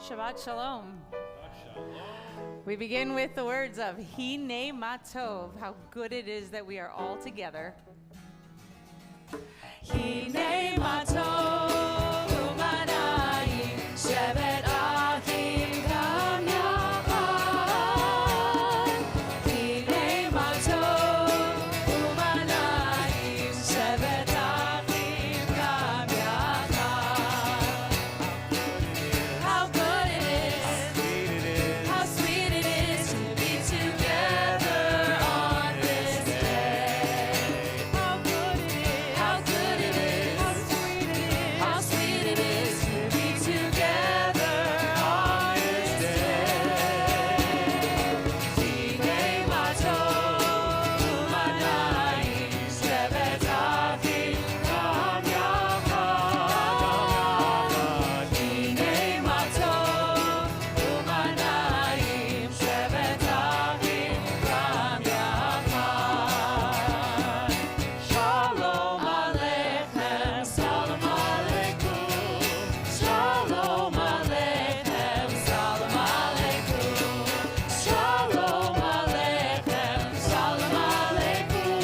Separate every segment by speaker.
Speaker 1: Shabbat Shalom. We begin with the words of Hine Matov, how good it is that we are all together. Hine Matov, Umanayim, Shevet Achim Gam Yachad. Hine Matov, Umanayim, Shevet Achim Gam Yachad. How good it is, how sweet it is to be together on this day. How good it is, how good it is, how sweet it is, how sweet it is to be together on this day. Hine matov u'manayim, shevet achim gam yachad. Hine matov u'manayim, shevet achim gam yachad. Shalom aleichem, salam aleikum. Shalom aleichem, salam aleikum. Shalom aleichem, salam aleikum.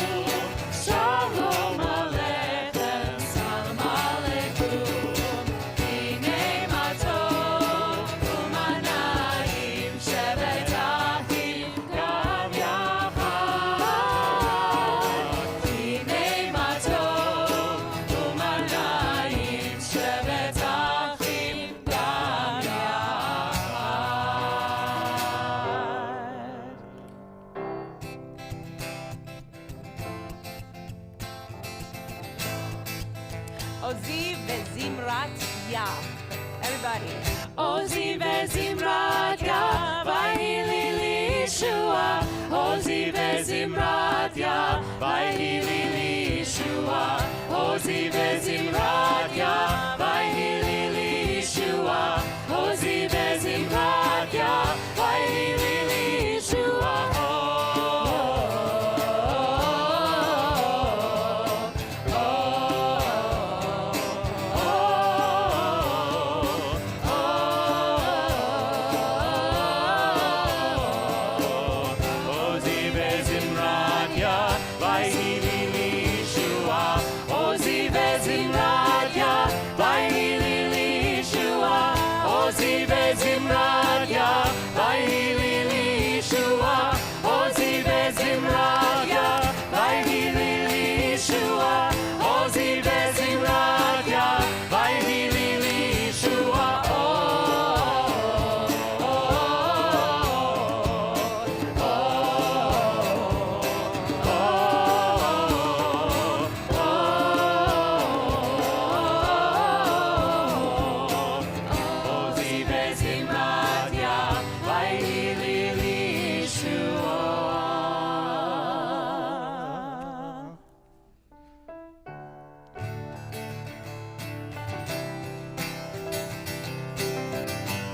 Speaker 1: Shalom aleichem, salam aleikum. Hine matov u'manayim, shevet achim gam yachad. Hine matov u'manayim, shevet achim gam yachad. Ozi vezimrat ya. Everybody. Ozi vezimrat ya, vayili lishua. Ozi vezimrat ya, vayili lishua. Ozi vezimrat ya, vayili lishua. Ozi vezimrat ya, vayili lishua. Ozi vezimrat ya, vayili lishua. Ozi vezimrat ya, vayili lishua. Ozi vezimrat ya, vayili lishua. Ozi vezimrat ya, vayili lishua. Ozi vezimrat ya, vayili lishua. Ozi vezimrat ya, vayili lishua.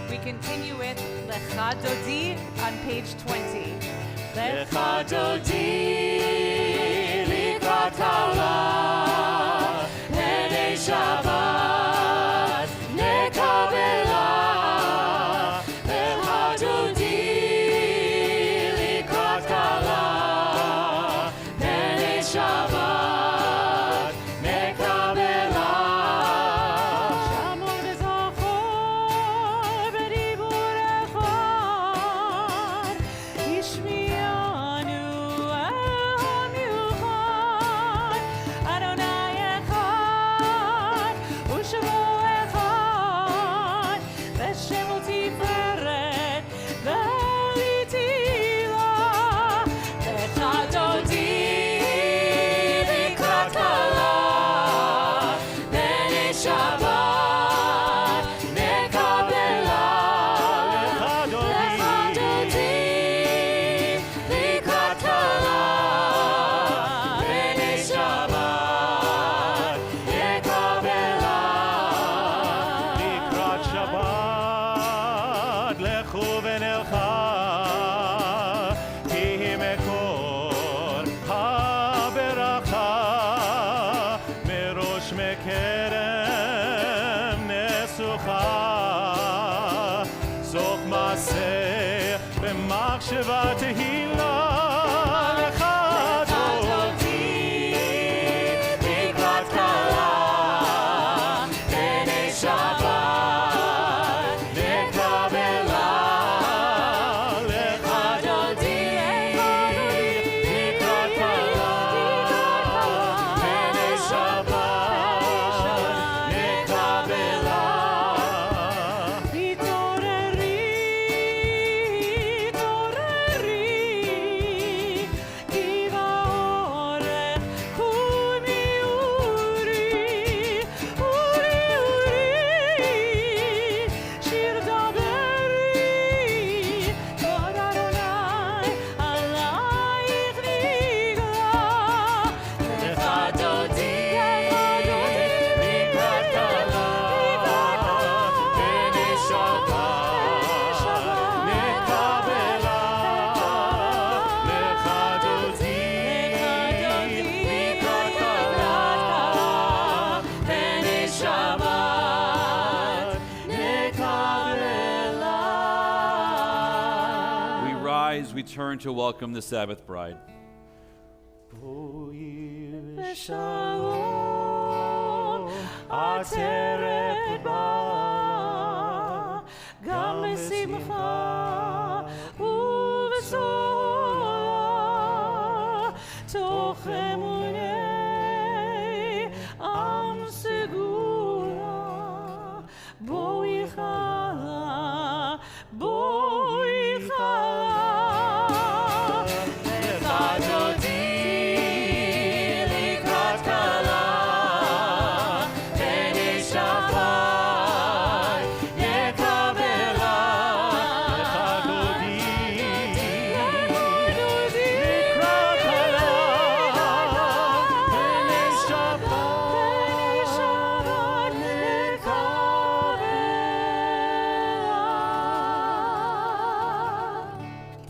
Speaker 1: We continue with Lecha Dodi on page 20. Lecha Dodi likrat kala, Nene Shabbat nekavela. Lecha Dodi likrat kala, Nene Shabbat nekavela. Shamor zachor b'dibur echad, Ishmianu
Speaker 2: turn to welcome the Sabbath bride.
Speaker 1: בשלום, עטרת באה, גם בשמחה ובשורה, תוך אמוני עם סגולה, בואי חלה, בואי חלה.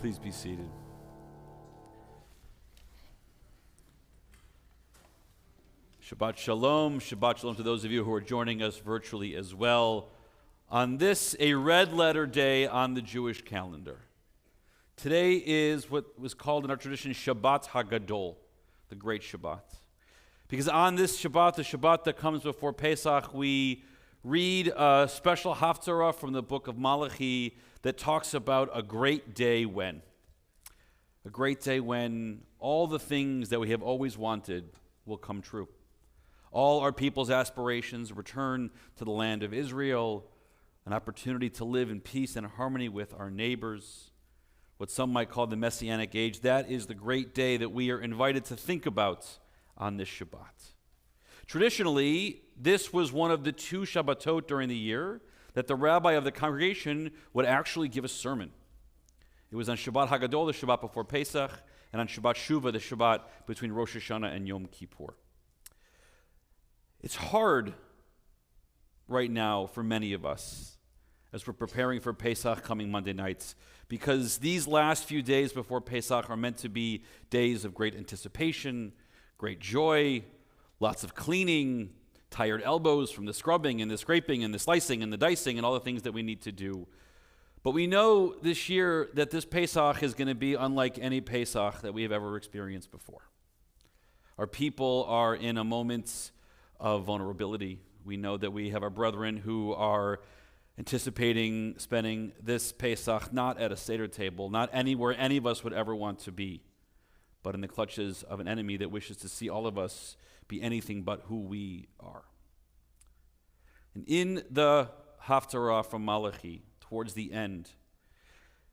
Speaker 2: Please be seated. Shabbat Shalom. Shabbat Shalom to those of you who are joining us virtually as well. On this, a red letter day on the Jewish calendar. Today is what was called in our tradition Shabbat HaGadol, the Great Shabbat. Because on this Shabbat, the Shabbat that comes before Pesach, we read a special haftarah from the book of Malachi that talks about a great day when. A great day when all the things that we have always wanted will come true. All our people's aspirations return to the land of Israel, an opportunity to live in peace and harmony with our neighbors, what some might call the Messianic age. That is the great day that we are invited to think about on this Shabbat. Traditionally, this was one of the 2 Shabbatot during the year that the rabbi of the congregation would actually give a sermon. It was on Shabbat HaGadol, the Shabbat before Pesach, and on Shabbat Shuvah, the Shabbat between Rosh Hashanah and Yom Kippur. It's hard right now for many of us as we're preparing for Pesach coming Monday nights, because these last few days before Pesach are meant to be days of great anticipation, great joy, lots of cleaning, tired elbows from the scrubbing and the scraping and the slicing and the dicing and all the things that we need to do. But we know this year that this Pesach is going to be unlike any Pesach that we have ever experienced before. Our people are in a moment of vulnerability. We know that we have our brethren who are anticipating spending this Pesach not at a Seder table, not anywhere any of us would ever want to be, but in the clutches of an enemy that wishes to see all of us be anything but who we are. And in the Haftarah from Malachi, towards the end,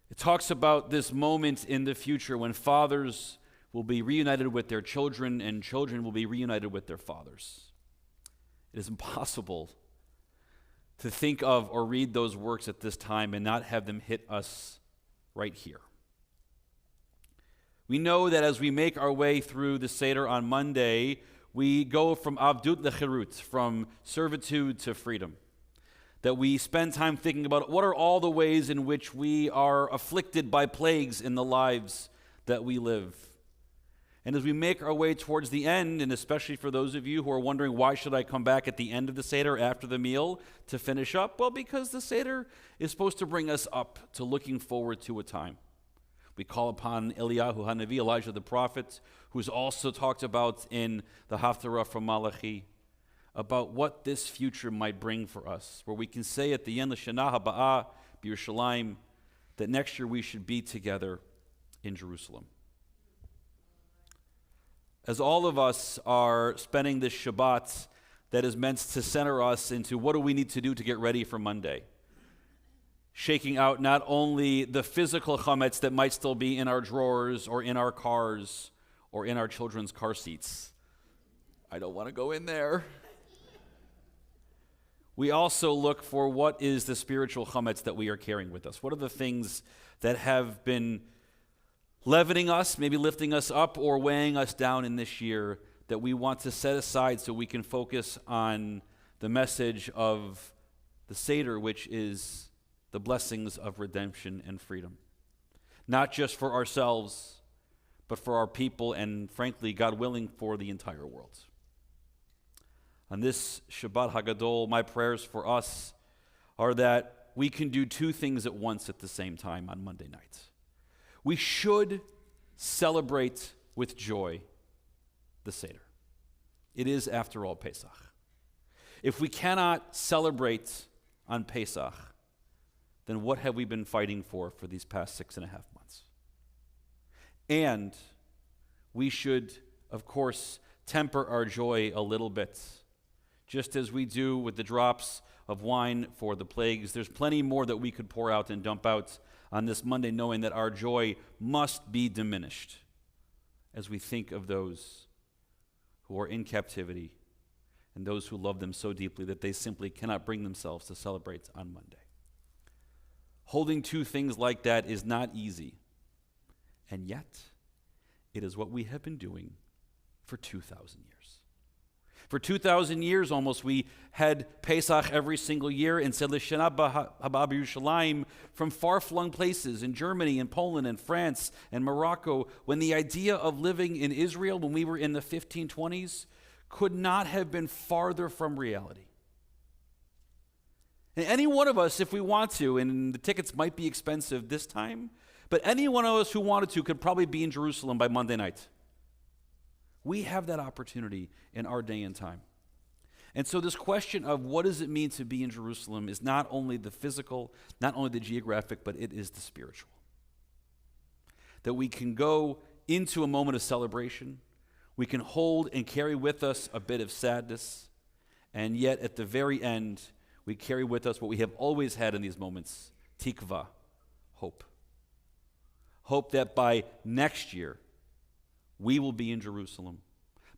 Speaker 2: it talks about this moment in the future when fathers will be reunited with their children and children will be reunited with their fathers. It is impossible to think of or read those works at this time and not have them hit us right here. We know that as we make our way through the Seder on Monday, we go from Avdut leChirut, from servitude to freedom. That we spend time thinking about what are all the ways in which we are afflicted by plagues in the lives that we live. And as we make our way towards the end, and especially for those of you who are wondering, why should I come back at the end of the Seder after the meal to finish up? Well, because the Seder is supposed to bring us up to looking forward to a time. We call upon Eliyahu HaNavi, Elijah the prophet, who's also talked about in the Haftarah from Malachi, about what this future might bring for us, where we can say at the end, L'Shana Haba'ah B'Yerushalayim, that next year we should be together in Jerusalem. As all of us are spending this Shabbat that is meant to center us into what do we need to do to get ready for Monday, shaking out not only the physical chametz that might still be in our drawers or in our cars or in our children's car seats. I don't want to go in there. We also look for what is the spiritual chametz that we are carrying with us. What are the things that have been leavening us, maybe lifting us up or weighing us down in this year that we want to set aside so we can focus on the message of the Seder, which is the blessings of redemption and freedom. Not just for ourselves, but for our people and, frankly, God willing, for the entire world. On this Shabbat HaGadol, my prayers for us are that we can do two things at once at the same time on Monday nights. We should celebrate with joy the Seder. It is, after all, Pesach. If we cannot celebrate on Pesach, then what have we been fighting for these past 6.5 months? And we should, of course, temper our joy a little bit, just as we do with the drops of wine for the plagues. There's plenty more that we could pour out and dump out on this Monday, knowing that our joy must be diminished as we think of those who are in captivity and those who love them so deeply that they simply cannot bring themselves to celebrate on Monday. Holding two things like that is not easy, and yet it is what we have been doing for 2,000 years. For 2,000 years almost, we had Pesach every single year and said L'Shana Haba B'Yerushalayim from far-flung places in Germany and Poland and France and Morocco, when the idea of living in Israel when we were in the 1520s could not have been farther from reality. And any one of us, if we want to, and the tickets might be expensive this time, but any one of us who wanted to could probably be in Jerusalem by Monday night. We have that opportunity in our day and time. And so this question of what does it mean to be in Jerusalem is not only the physical, not only the geographic, but it is the spiritual. That we can go into a moment of celebration, we can hold and carry with us a bit of sadness, and yet at the very end, we carry with us what we have always had in these moments, tikva, hope. Hope that by next year, we will be in Jerusalem.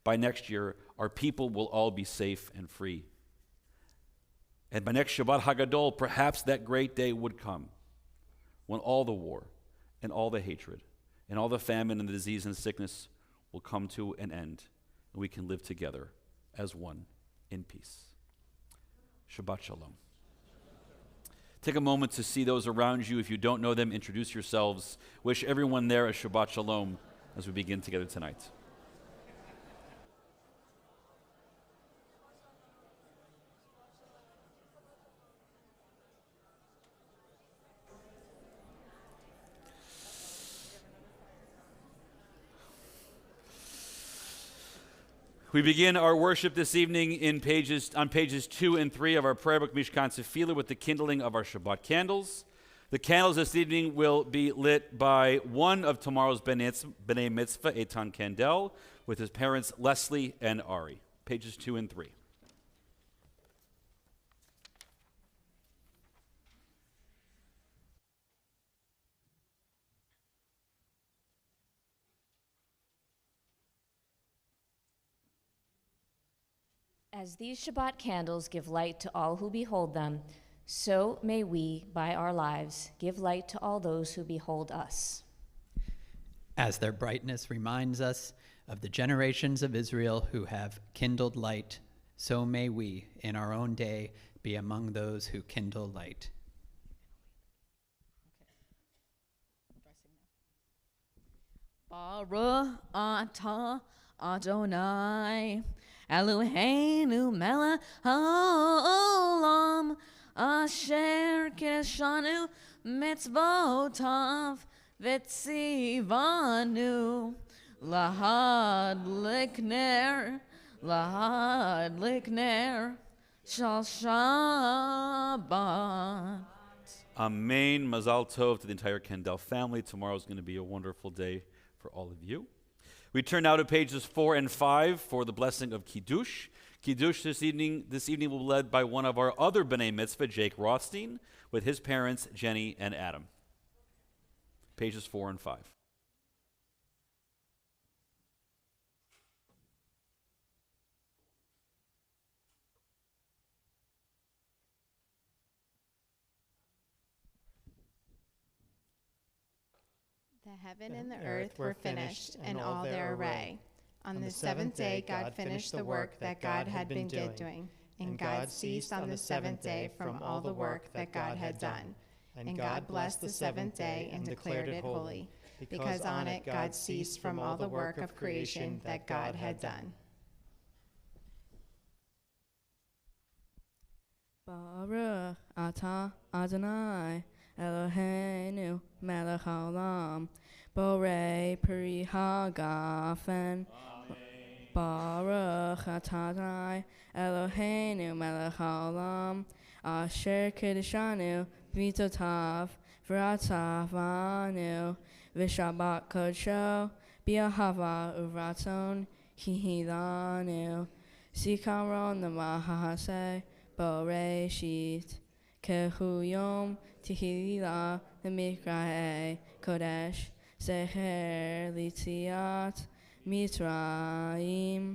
Speaker 2: By next year, our people will all be safe and free. And by next Shabbat Hagadol, perhaps that great day would come when all the war and all the hatred and all the famine and the disease and sickness will come to an end, and we can live together as one in peace. Shabbat Shalom. Take a moment to see those around you. If you don't know them, introduce yourselves. Wish everyone there a Shabbat Shalom as we begin together tonight. We begin our worship this evening on pages 2 and 3 of our prayer book, Mishkan Tefillah, with the kindling of our Shabbat candles. The candles this evening will be lit by one of tomorrow's B'nai Mitzvah, Eitan Kandel, with his parents Leslie and Ari. Pages 2 and 3.
Speaker 3: As these Shabbat candles give light to all who behold them, so may we, by our lives, give light to all those who behold us.
Speaker 4: As their brightness reminds us of the generations of Israel who have kindled light, so may we, in our own day, be among those who kindle light.
Speaker 1: Baruch atah Adonai Eloheinu melech haolam asher kiddushanu mitzvotav v'tzivanu lahad likner shal Shabbat.
Speaker 2: Amen. Mazal Tov to the entire Kendall family. Tomorrow is going to be a wonderful day for all of you. We turn now to pages 4 and 5 for the blessing of Kiddush. Kiddush this evening will be led by one of our other B'nai Mitzvah, Jake Rothstein, with his parents, Jenny and Adam. Pages 4 and 5.
Speaker 5: The heaven and the earth were finished, and all their array. On the seventh day God finished the work that God had been doing, and God ceased on the seventh day from all the work that God had done. And God blessed the seventh day and declared it holy, because on it God ceased from all the work of creation that God had done.
Speaker 6: Baruch atah Adonai Eloheinu melech haolam
Speaker 1: Borei Peri Hagafen. Baruch atah Adonai Eloheinu melech haolam asher kiddushanu b'mitotav v'ratzavanu v'shabbat kodsho b'ahava uvratzon hihilanu zikaron l'mahaseh boreshit kehu yom tihila l'mikrae kodesh zecher litziat Mitzrayim,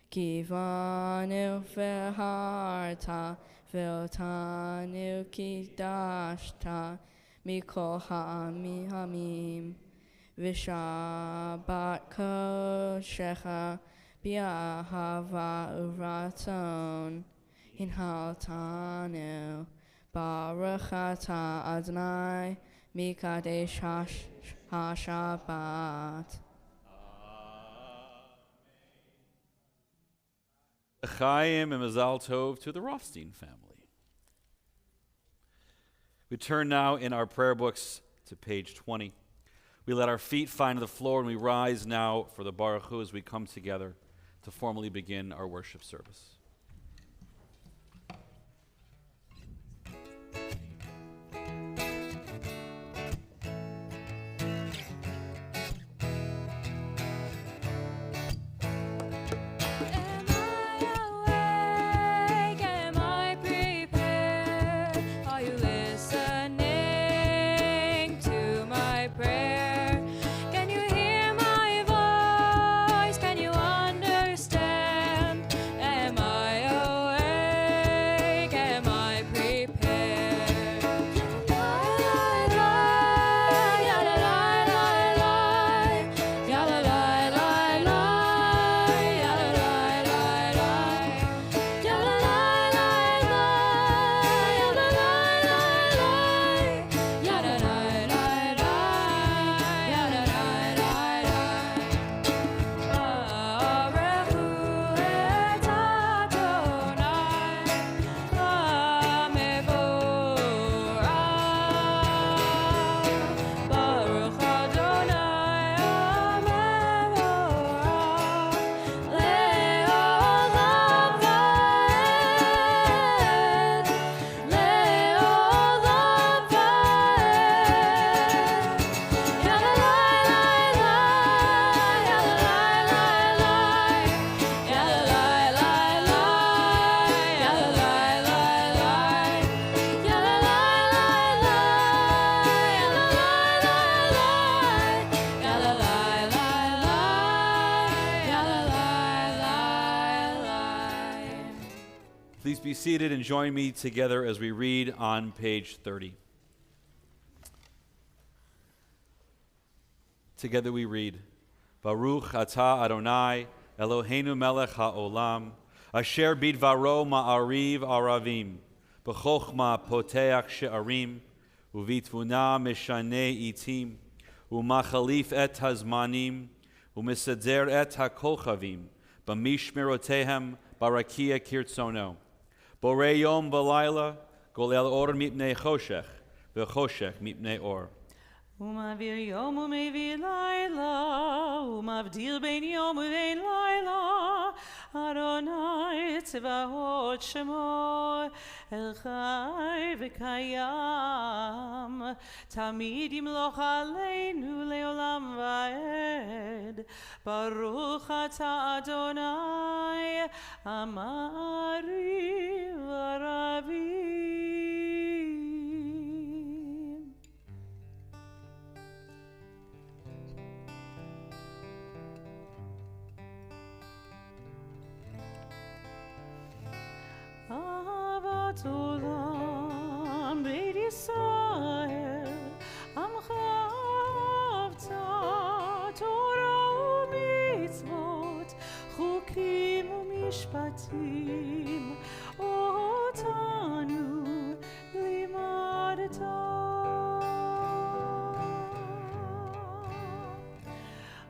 Speaker 1: Kivanu v'harta, v'otanu kidashta, mikol ha'amim, v'shabbat koshecha, b'ahava uvratzon, hinhaltanu, baruch atah Adonai, mikadesh ha-shabbat.
Speaker 2: Chaim and Mazal Tov to the Rothstein family. We turn now in our prayer books to page 20. We let our feet find the floor and we rise now for the Baruch Hu as we come together to formally begin our worship service. Please be seated and join me together as we read on page 30. Together we read, Baruch atah Adonai, Eloheinu melech haolam, asher bidvaro ma'ariv aravim, b'chochma poteach she'arim, uvitvuna mishane itim, umachalif et hazmanim, umisader et hakochavim, b'mishmerotehem barakia kirtzono. Borei yom v'layla, golel or mipnei choshech, v'choshech mipnei or.
Speaker 6: Umavir yom umevir laila, umavdil ben yom uvein laila, Adonai tzevahot shemo, El chai v'kayam, tamid yimloch aleinu leolam va'ed, Baruch atah Adonai, amari v'aravim. Ahavat olam beit Yisrael, amcha avta Torah u'mitzvot, chukim u'mishpatim, otanu limadta.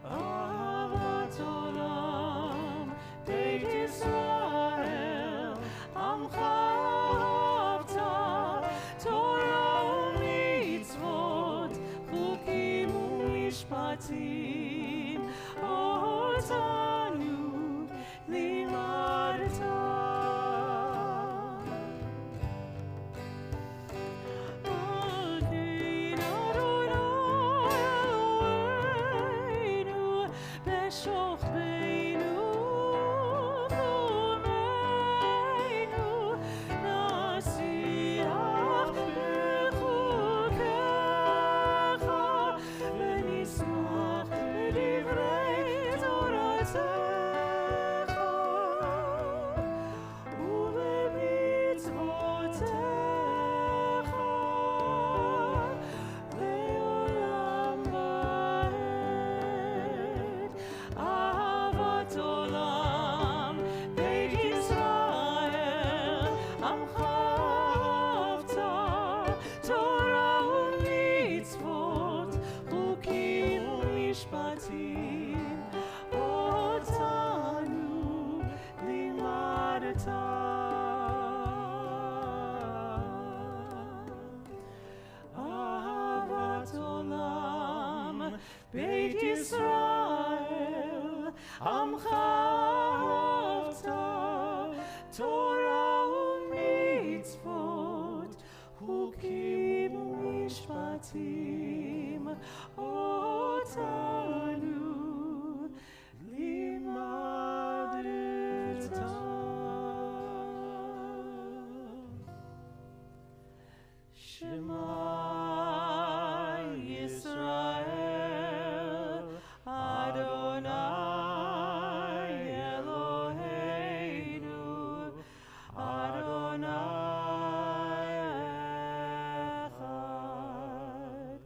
Speaker 6: Ahavat olam beit Yisrael, amcha avta Torah u'mitzvot, chukim u'mishpatim, אותנו לימדת. בית ישראל, עמך אהבת, תורה ומצוות, חוקים ומשפטים, אותנו לימדת. שמע ישראל, אדוני אלוהינו, אדוני אחד.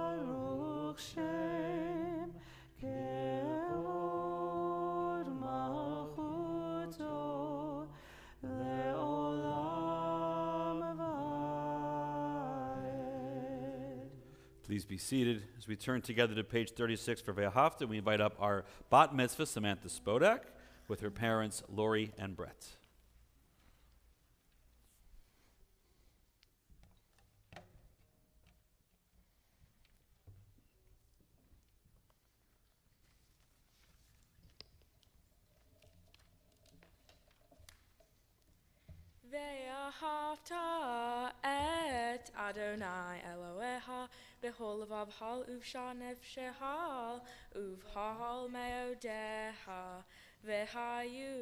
Speaker 6: ברוך שם כבוד מלכותו לעולם ועד.
Speaker 2: Please be seated as we turn together to page 36 for Ve'ahavta. We invite up our bat mitzvah, Samantha Spodak, with her parents, Lori and Brett.
Speaker 1: ואהבת את אדוני אלוהיך בכל לבבך ובשאר נפשך ובכל מאודיך, והיו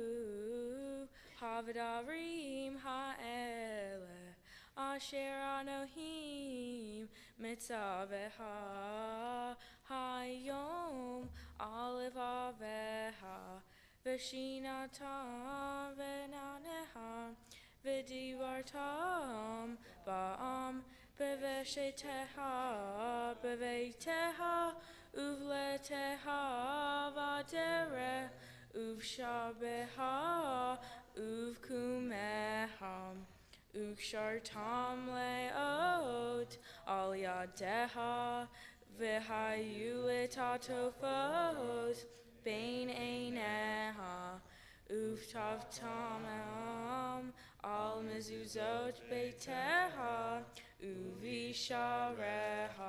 Speaker 1: הדברים האלה אשר אנוכי מצווך היום על לבביך, ושינתם ונענך ודיברתם בעם בבשתך בביתך ובלתך בדרך ובשעריך ובקומך, וקשרתם לאות על ידיך, והיו לטוטפות בין עיניך, וכתבתם על מזוזות ביתך ובשעריך,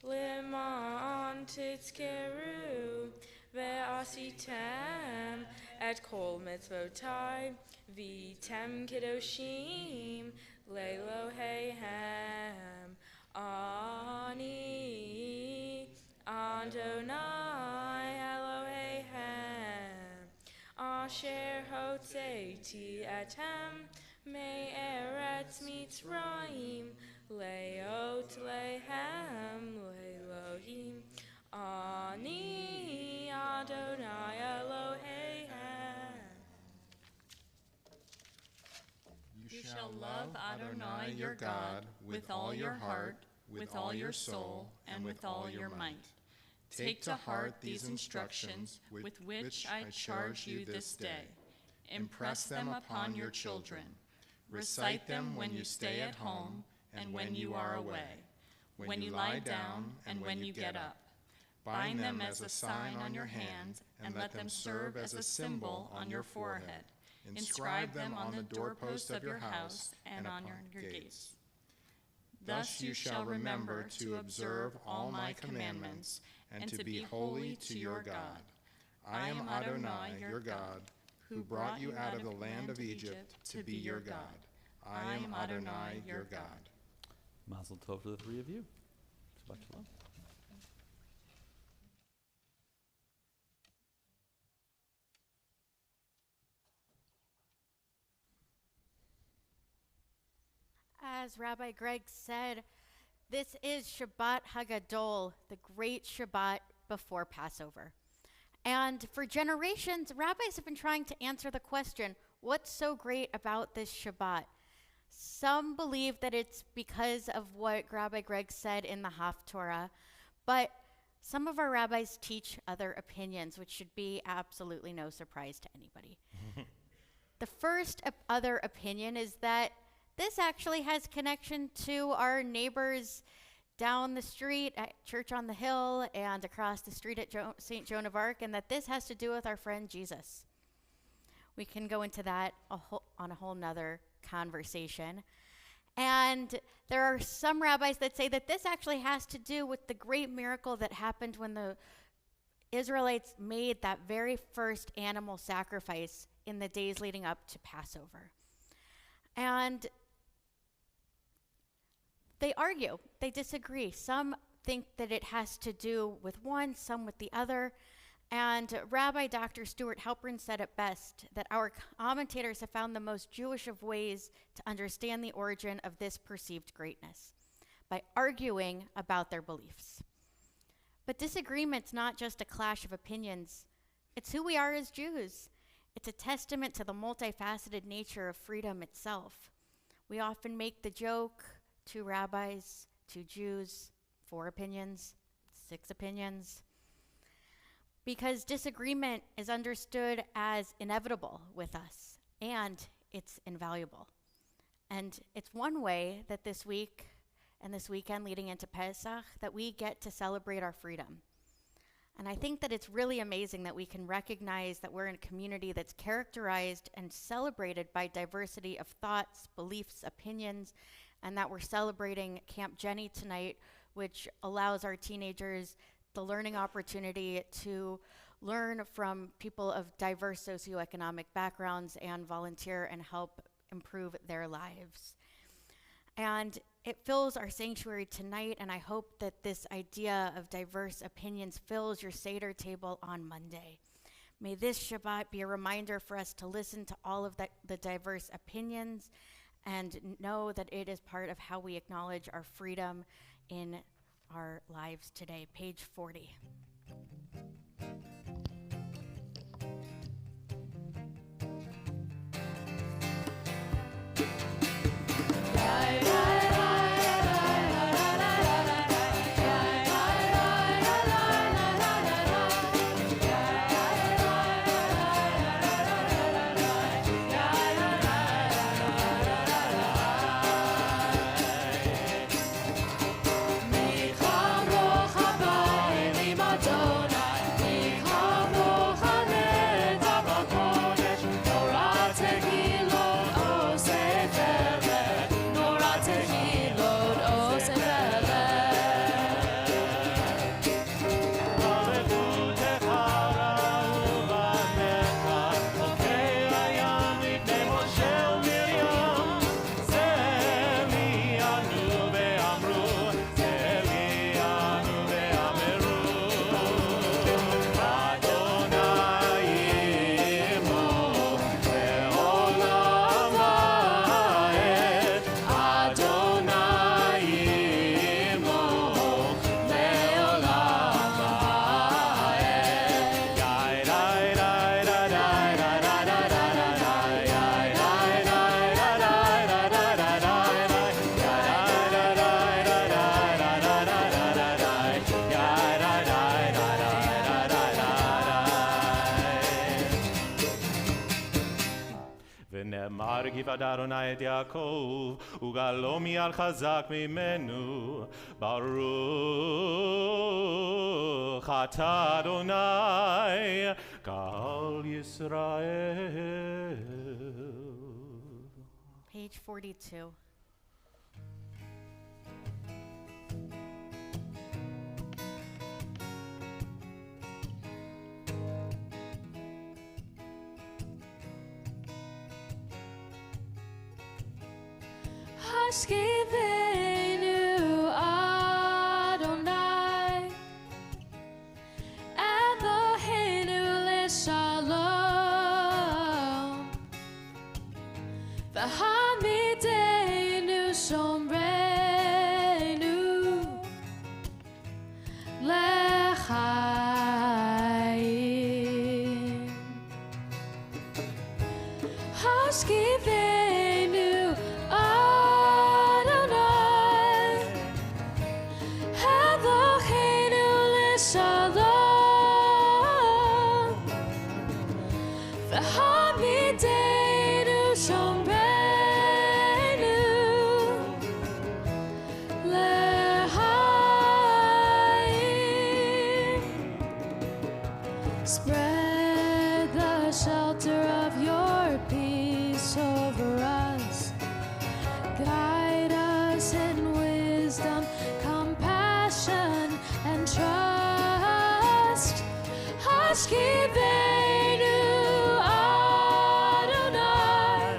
Speaker 1: למען תזכרו ועשיתם את כל מצוותי, והייתם קדושים לאלוהיהם. אני אדוני אלוהיהם, אשר הוצאתי אתם מארץ מצרים, להיות להם לאלוהים. אני אדוני אלוהיהם.
Speaker 7: You shall love Adonai your God with all your heart, with all your soul, and with all your might. Take to heart these instructions with which I charge you this day. Impress them upon your children. Recite them when you stay at home and when you are away, when you lie down and when you get up. Bind them as a sign on your hand, and let them serve as a symbol on your forehead. Inscribe them on the doorposts of your house and on your gates. Thus you shall remember to observe all my commandments and to be holy to your God. I am Adonai, your God, who brought you out of the land of Egypt to be your God. I am Adonai, your God.
Speaker 2: Mazel tov to the three of you. Shabbat shalom.
Speaker 8: As Rabbi Greg said, this is Shabbat Hagadol, the great Shabbat before Passover. And for generations, rabbis have been trying to answer the question, what's so great about this Shabbat? Some believe that it's because of what Rabbi Greg said in the Haftorah, but some of our rabbis teach other opinions, which should be absolutely no surprise to anybody. The first other opinion is that this actually has connection to our neighbors down the street at Church on the Hill and across the street at St. Joan of Arc, and that this has to do with our friend Jesus. We can go into that on a whole nother conversation. And there are some rabbis that say that this actually has to do with the great miracle that happened when the Israelites made that very first animal sacrifice in the days leading up to Passover. And they argue, they disagree. Some think that it has to do with one, some with the other. And Rabbi Dr. Stuart Halpern said it best, that our commentators have found the most Jewish of ways to understand the origin of this perceived greatness, by arguing about their beliefs. But disagreement's not just a clash of opinions, it's who we are as Jews. It's a testament to the multifaceted nature of freedom itself. We often make the joke, 2 rabbis, 2 Jews, 4 opinions, 6 opinions. Because disagreement is understood as inevitable with us, and it's invaluable. And it's one way that this week and this weekend leading into Pesach that we get to celebrate our freedom. And I think that it's really amazing that we can recognize that we're in a community that's characterized and celebrated by diversity of thoughts, beliefs, opinions, and that we're celebrating Camp Jenny tonight, which allows our teenagers the learning opportunity to learn from people of diverse socioeconomic backgrounds and volunteer and help improve their lives. And it fills our sanctuary tonight, and I hope that this idea of diverse opinions fills your Seder table on Monday. May this Shabbat be a reminder for us to listen to all of the diverse opinions and know that it is part of how we acknowledge our freedom in our lives today. Page 40.
Speaker 6: כיפת אדוני את יעקב, וגלו מעל חזק ממנו. ברוך אתה אדוני, קהל ישראל.
Speaker 8: Page 42.
Speaker 1: Hashkivenu Adonai Eloheinu l'shalom V'hamidenu shomreinu l'chaim Hashkivenu Adonai Eloheinu l'shalom V'hamidenu shomreinu l'chaim Spread the shelter of your peace over us. Guide us in wisdom, compassion, and trust. Hashkivenu Adonai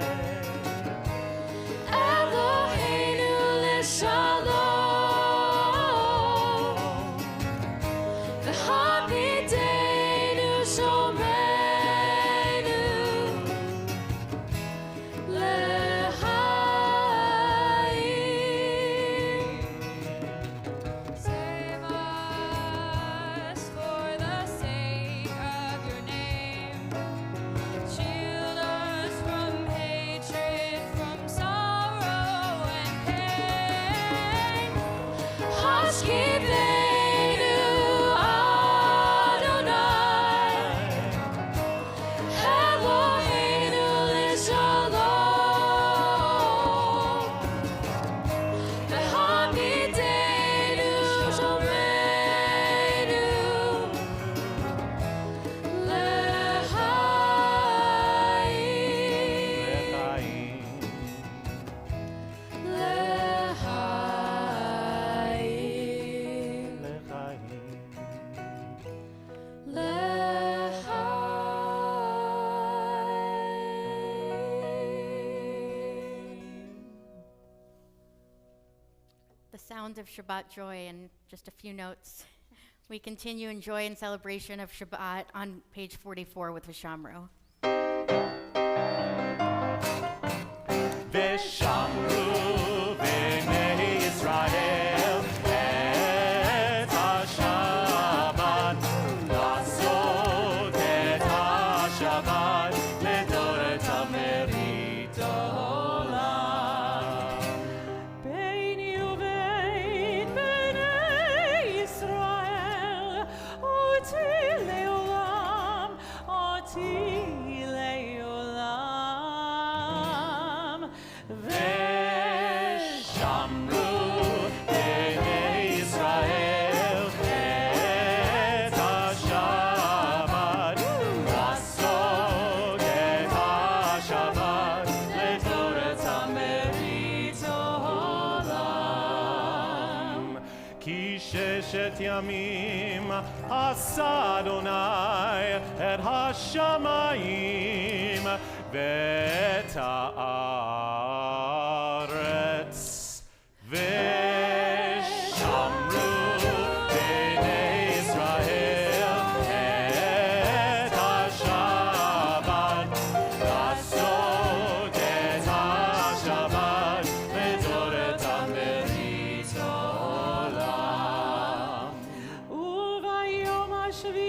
Speaker 1: Eloheinu l'shalom V'hamidenu shomreinu l'chaim Save us for the sake of your name. Shield us from hatred, from sorrow and pain. Hashkivenu Adonai Eloheinu l'shalom V'hamidenu shomreinu
Speaker 8: The sound of Shabbat joy and just a few notes. We continue in joy and celebration of Shabbat on page 44 with Vishamru.
Speaker 6: ושמרו בני ישראל את השבת, לעשות את השבת לדורת המרית העולם.
Speaker 1: ביני ובין בני ישראל, אותי לעולם, אותי לעולם.
Speaker 6: ושמרו בני ישראל את השבת, לעשות את השבת לתורת המרית העולם. כי ששת ימים עשה אדוני את השמיים ואת הארץ. ושמרו בני ישראל את השבת, לעשות את השבת לתורת המרית העולם.
Speaker 1: וביום השביעי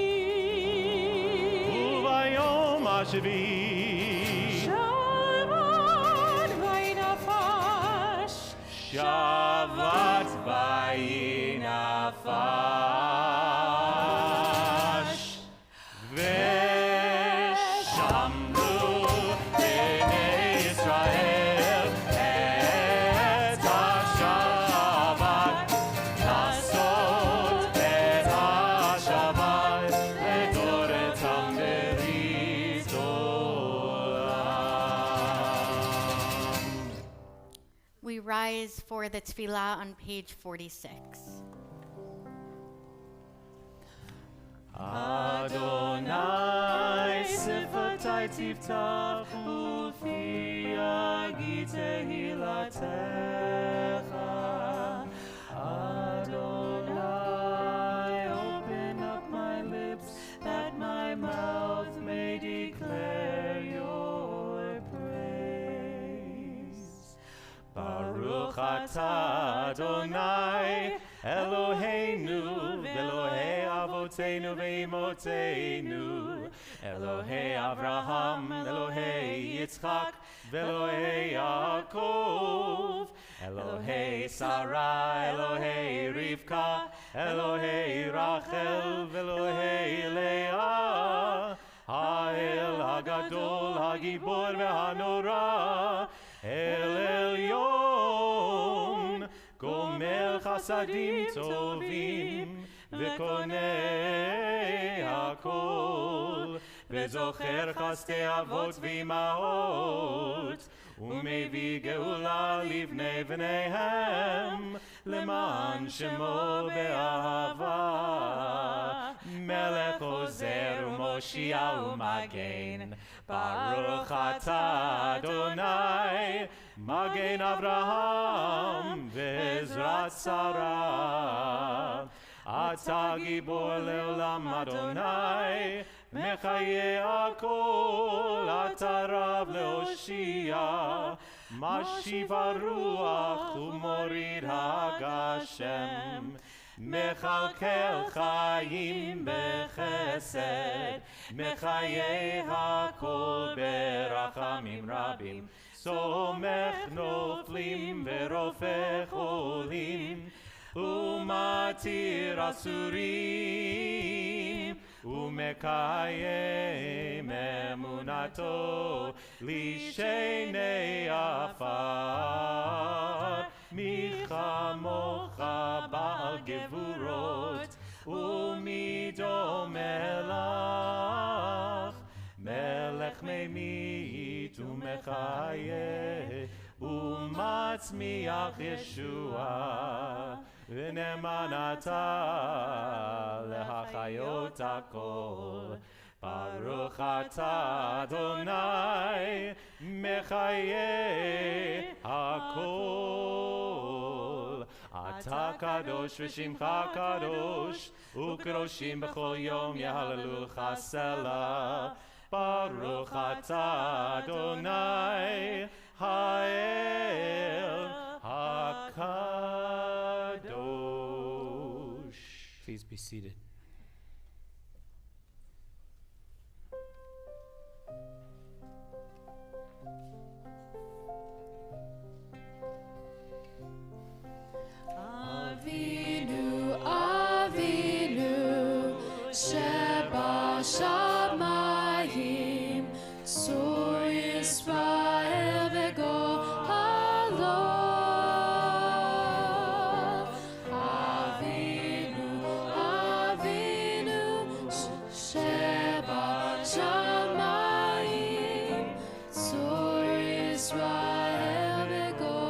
Speaker 6: וביום השביעי
Speaker 1: שבת וינפש
Speaker 6: שבת וינפש. ושמרו בני ישראל את השבת, לעשות את השבת לתורת המרית העולם.
Speaker 8: We rise for the tefillah on page 46.
Speaker 6: Adonai sifati tiftach ufi agi tehillatech. Baruch atah Adonai Eloheinu v'Elohei Avoteinu v'Imoteinu Elohei Avraham Elohei Yitzchak v'Elohei Yaakov Elohei Sarah Elohei Rivka Elohei Rachel v'Elohei Leah Ha'el HaGadol HaGibor v'Hanora El Elyon Gomer Chasadim Tovim V'Konei HaKol V'Zocher Chastei Avot V'Imaot U'Mevi Geula Livnei V'neihem Leman Shemo Be'ahava Melech Ozer U'Moshia U'Magen Baruch atah Adonai Magen Avraham Ve'ezrat Sarah Atah Gibor Le'olam Adonai Mechaye Akol Atah Rav Le'Oshia Mashiv HaRuach U'Morid HaGashem Mechalkel Chaim Bechesed Mechaye HaKol Berachamim Rabim Somech Noflim Verofech Olim Umatir Asurim Umekayem Emunato Lishenei Afar Michamocha Baal Gevurot Umido Melach Melech Meimit Umechaye Umatzmiach Yeshua V'nemanata lehachayot hakol Baruch atah Adonai mechaye hakol Atah kadosh v'shimcha kadosh U'kadoshim b'chol yom yehallelulcha selah Baruch atah Adonai ha'el hakadosh.
Speaker 9: Please be seated.
Speaker 1: Avinu, Avinu, Sheba Shamayim, Sur Yisrael v'Gohalo. Avinu, Avinu, Sheba Shamayim, Sur Yisrael v'Gohalo.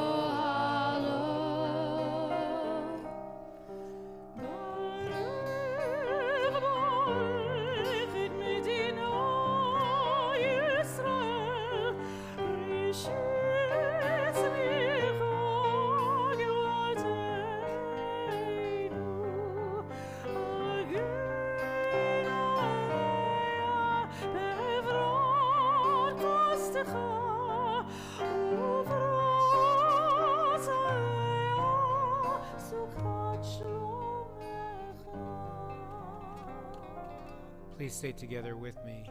Speaker 9: Please say together with me.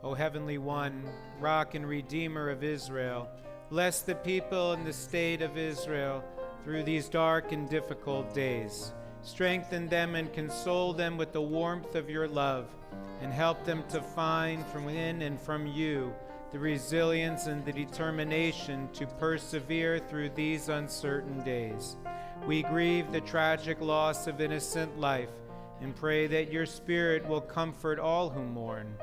Speaker 9: O Heavenly One, Rock and Redeemer of Israel, bless the people and the state of Israel through these dark and difficult days. Strengthen them and console them with the warmth of your love, and help them to find from within and from you the resilience and the determination to persevere through these uncertain days. We grieve the tragic loss of innocent life and pray that your Spirit will comfort all who mourn.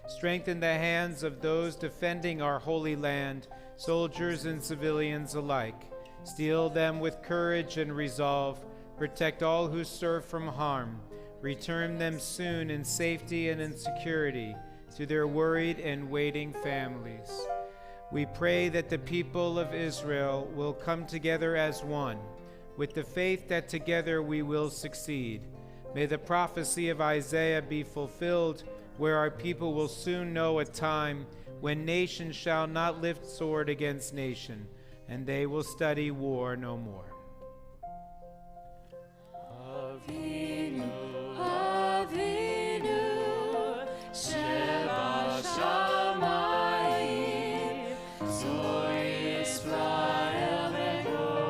Speaker 9: Strengthen the hands of those defending our holy land, soldiers and civilians alike. Steel them with courage and resolve. Protect all who serve from harm. Return them soon in safety and in security to their worried and waiting families. We pray that the people of Israel will come together as one, with the faith that together we will succeed. May the prophecy of Isaiah be fulfilled, where our people will soon know a time when nation shall not lift sword against nation, and they will study war no more.
Speaker 1: Avinu, Avinu, Sheba Shamayim, Zoi Yisrael V'Goalo.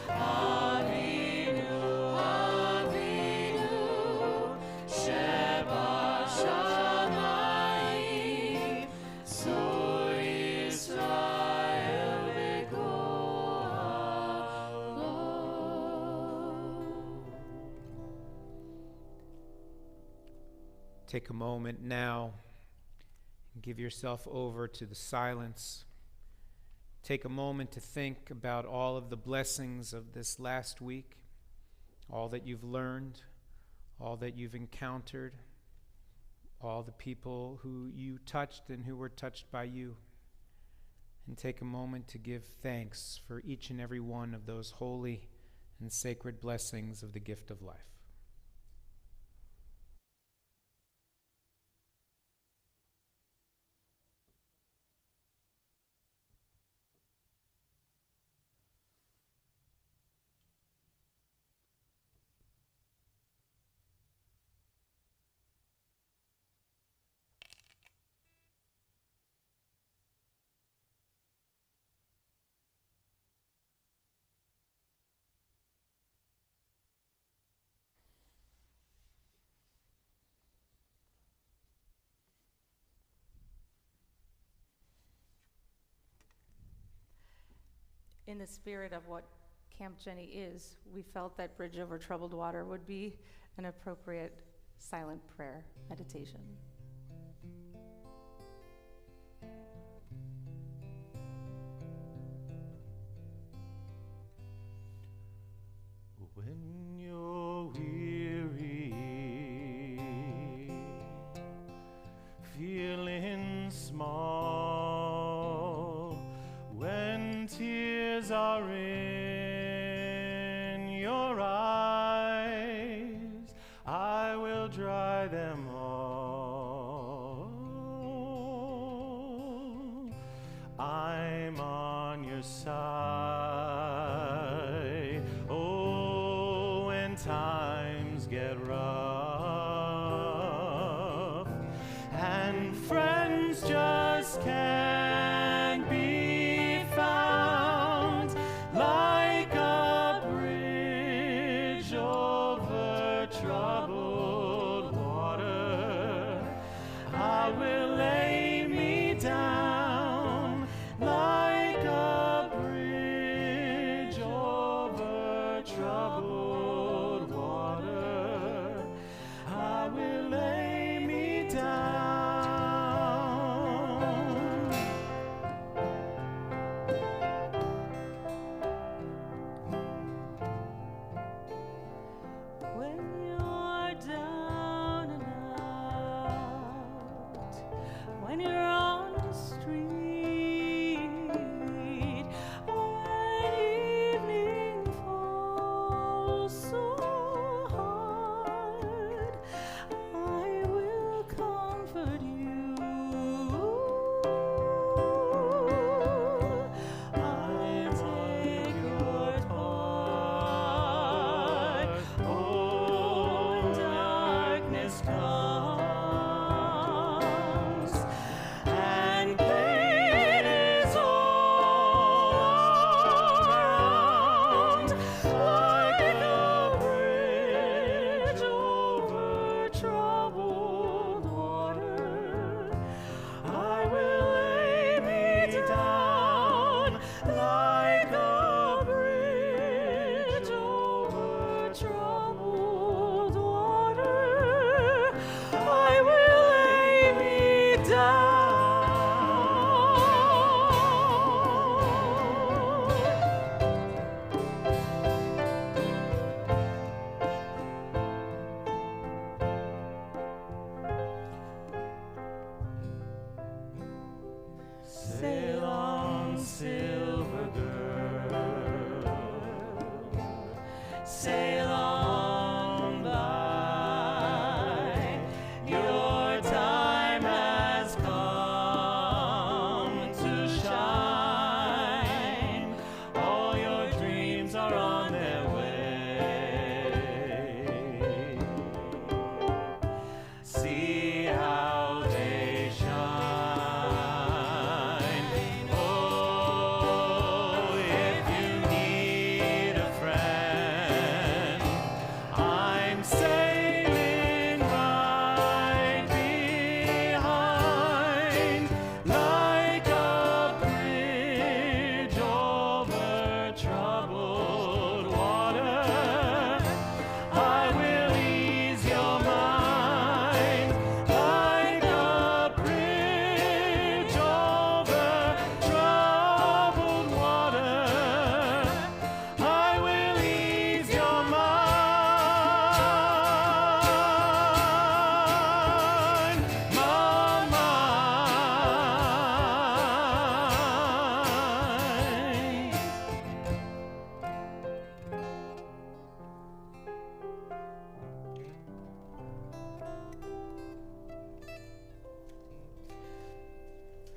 Speaker 1: Avinu, Avinu, Sheba Shamayim, Zoi Yisrael V'Goalo.
Speaker 9: Take a moment now and give yourself over to the silence. Take a moment to think about all of the blessings of this last week, all that you've learned, all that you've encountered, all the people who you touched and who were touched by you. And take a moment to give thanks for each and every one of those holy and sacred blessings of the gift of life.
Speaker 10: In the spirit of what Camp Jenny is, we felt that Bridge Over Troubled Water would be an appropriate silent prayer meditation.
Speaker 6: When you're weary, feeling small, when tears are in your eyes, I will dry them all. I'm on your side. Oh, when times get rough and friends just can't be found, like a bridge over troubled water, I will lay me down like a bridge over troubled water. I will lay me down.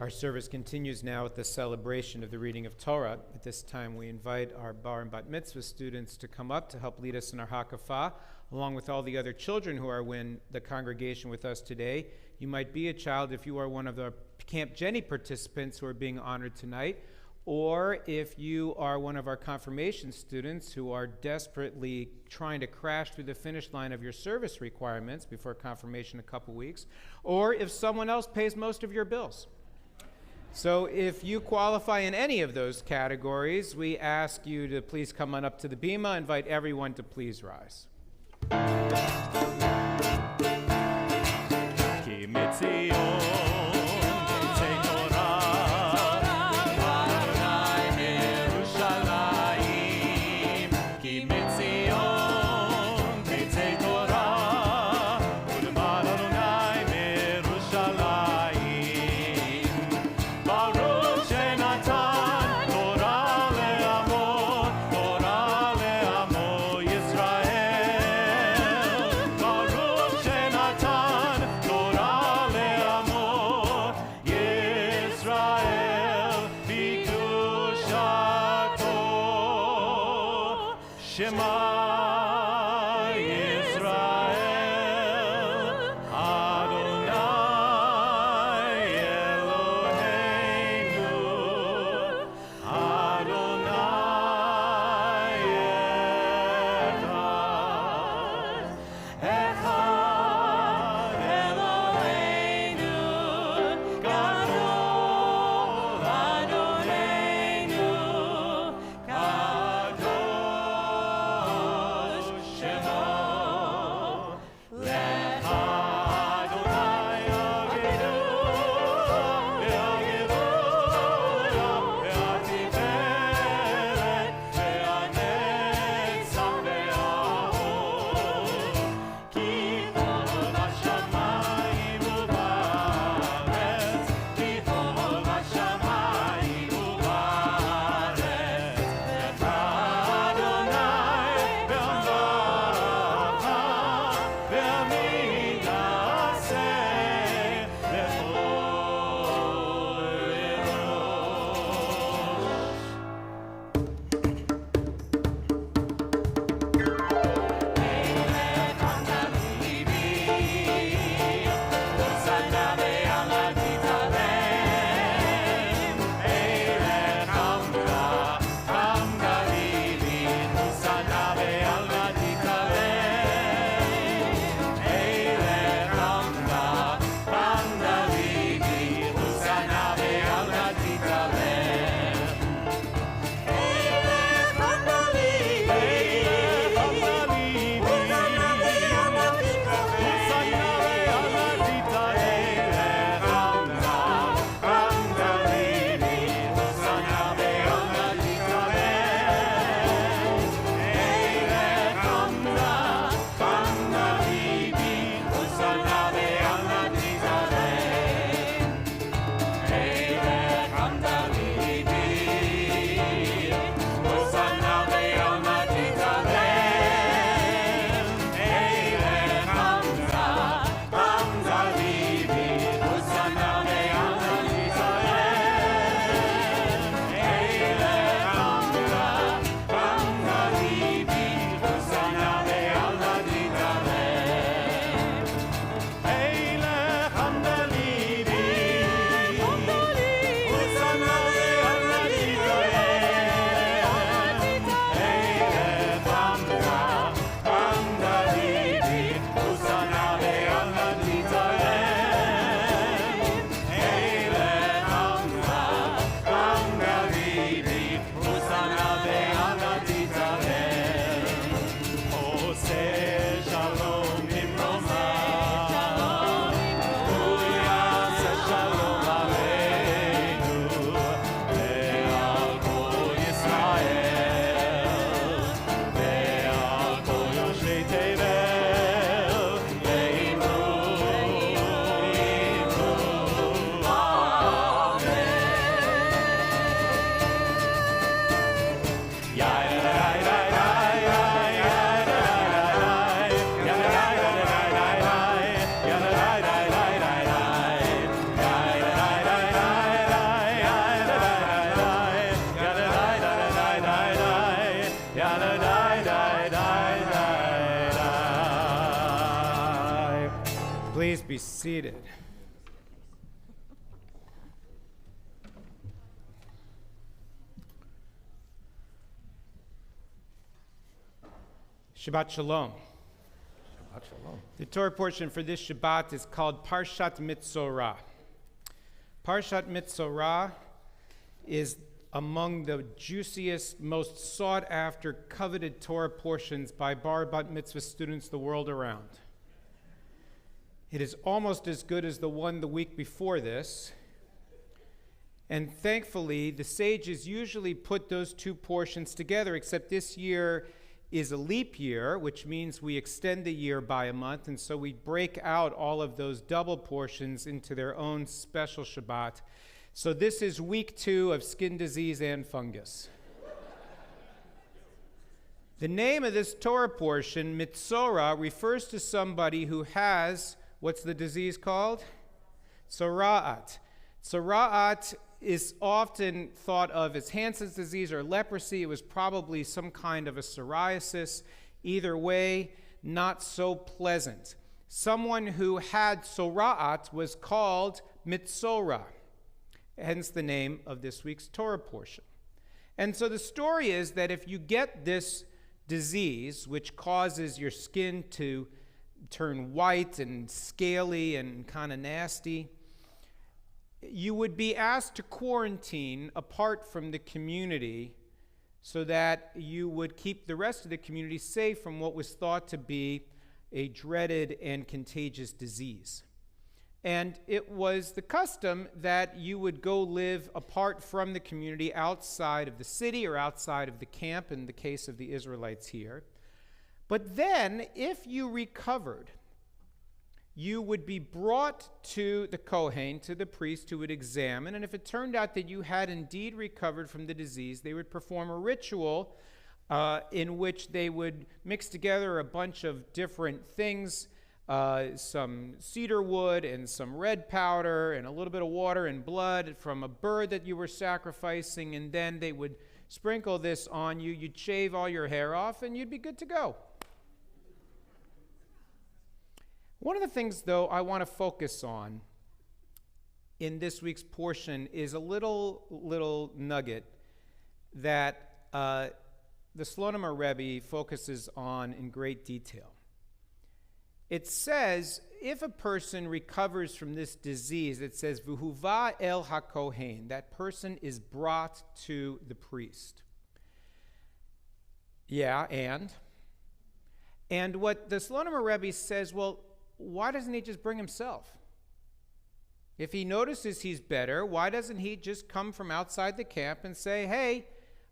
Speaker 9: Our service continues now with the celebration of the reading of Torah. At this time, we invite our bar and bat mitzvah students to come up to help lead us in our hakafah, along with all the other children who are in the congregation with us today. You might be a child if you are one of the Camp Jenny participants who are being honored tonight, or if you are one of our confirmation students who are desperately trying to crash through the finish line of your service requirements before confirmation in a couple weeks, or if someone else pays most of your bills. So if you qualify in any of those categories, we ask you to please come on up to the bima. Invite everyone to please rise. Please be seated. Shabbat Shalom.
Speaker 2: Shabbat Shalom.
Speaker 9: The Torah portion for this Shabbat is called Parshat Mitzorah. Parshat Mitzorah is among the juiciest, most sought-after, coveted Torah portions by bar bat mitzvah students the world around. It is almost as good as the one the week before this. And thankfully, the sages usually put those two portions together, except this year is a leap year, which means we extend the year by a month, and so we break out all of those double portions into their own special Shabbat. So this is week 2 of skin disease and fungus. The name of this Torah portion, Mitzorah, refers to somebody who has, what's the disease called? Tzora'at. Tzora'at is often thought of as Hansen's disease or leprosy. It was probably some kind of a psoriasis. Either way, not so pleasant. Someone who had Tzora'at was called Mitzorah, hence the name of this week's Torah portion. And so the story is that if you get this disease, which causes your skin to turn white and scaly and kind of nasty, you would be asked to quarantine apart from the community so that you would keep the rest of the community safe from what was thought to be a dreaded and contagious disease. And it was the custom that you would go live apart from the community outside of the city or outside of the camp, in the case of the Israelites here. But then, if you recovered, you would be brought to the Kohen, to the priest, who would examine, and if it turned out that you had indeed recovered from the disease, they would perform a ritual in which they would mix together a bunch of different things, some cedar wood and some red powder and a little bit of water and blood from a bird that you were sacrificing, and then they would sprinkle this on you. You'd shave all your hair off, and you'd be good to go. One of the things, though, I want to focus on in this week's portion is a little nugget that the Slonomer Rebbe focuses on in great detail. It says, if a person recovers from this disease, it says, V'huva el ha-kohen, that person is brought to the priest. Yeah, and what the Slonomer Rebbe says, well, why doesn't he just bring himself? If he notices he's better, why doesn't he just come from outside the camp and say, hey,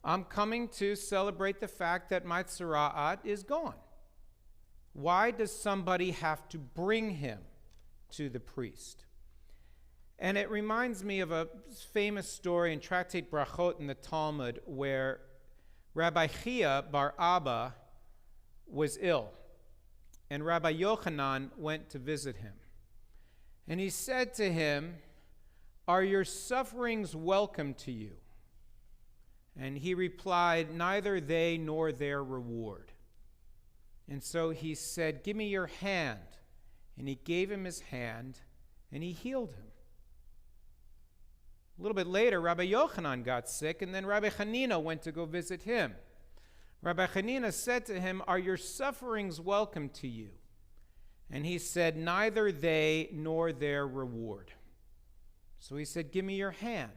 Speaker 9: I'm coming to celebrate the fact that my tzora'at is gone? Why does somebody have to bring him to the priest? And it reminds me of a famous story in Tractate Brachot in the Talmud where Rabbi Chia bar Abba was ill. And Rabbi Yochanan went to visit him. And he said to him, are your sufferings welcome to you? And he replied, neither they nor their reward. And so he said, give me your hand. And he gave him his hand, and he healed him. A little bit later, Rabbi Yochanan got sick, and then Rabbi Hanina went to go visit him. Rabbi Hanina said to him, are your sufferings welcome to you? And he said, neither they nor their reward. So he said, give me your hand.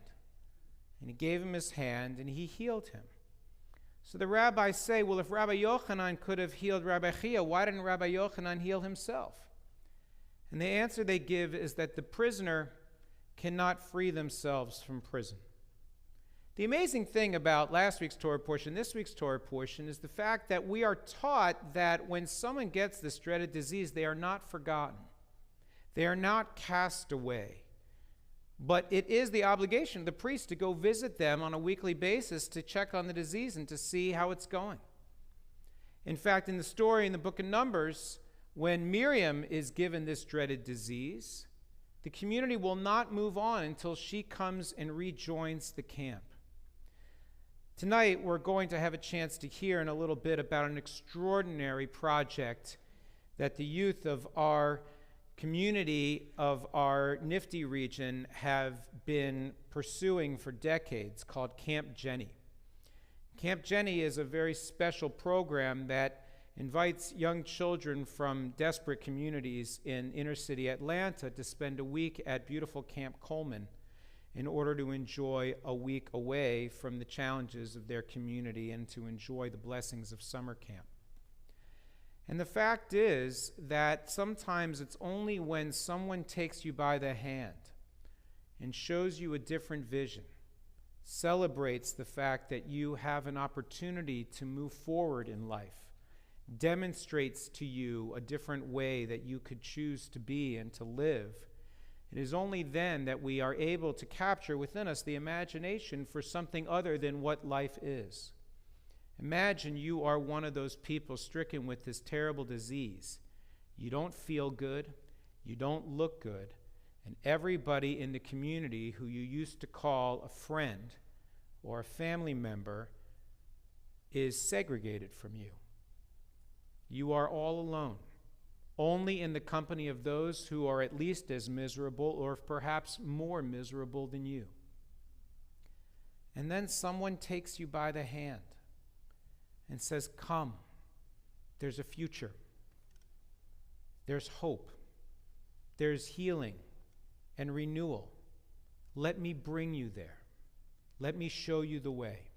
Speaker 9: And he gave him his hand, and he healed him. So the rabbis say, well, if Rabbi Yochanan could have healed Rabbi Chia, why didn't Rabbi Yochanan heal himself? And the answer they give is that the prisoner cannot free themselves from prison. The amazing thing about last week's Torah portion, this week's Torah portion, is the fact that we are taught that when someone gets this dreaded disease, they are not forgotten. They are not cast away. But it is the obligation of the priest to go visit them on a weekly basis to check on the disease and to see how it's going. In fact, in the story in the book of Numbers, when Miriam is given this dreaded disease, the community will not move on until she comes and rejoins the camp. Tonight, we're going to have a chance to hear in a little bit about an extraordinary project that the youth of our community of our Nifty region have been pursuing for decades called Camp Jenny. Camp Jenny is a very special program that invites young children from desperate communities in inner city Atlanta to spend a week at beautiful Camp Coleman in order to enjoy a week away from the challenges of their community and to enjoy the blessings of summer camp. And the fact is that sometimes it's only when someone takes you by the hand and shows you a different vision, celebrates the fact that you have an opportunity to move forward in life, demonstrates to you a different way that you could choose to be and to live. It is only then that we are able to capture within us the imagination for something other than what life is. Imagine you are one of those people stricken with this terrible disease. You don't feel good, you don't look good, and everybody in the community who you used to call a friend or a family member is segregated from you. You are all alone, only in the company of those who are at least as miserable or perhaps more miserable than you. And then someone takes you by the hand and says, "Come, there's a future. There's hope. There's healing and renewal. Let me bring you there. Let me show you the way."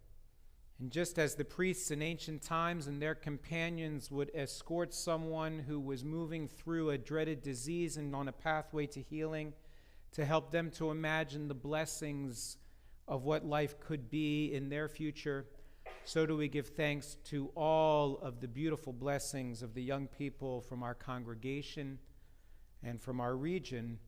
Speaker 9: And just as the priests in ancient times and their companions would escort someone who was moving through a dreaded disease and on a pathway to healing to help them to imagine the blessings of what life could be in their future, so do we give thanks to all of the beautiful blessings of the young people from our congregation and from our region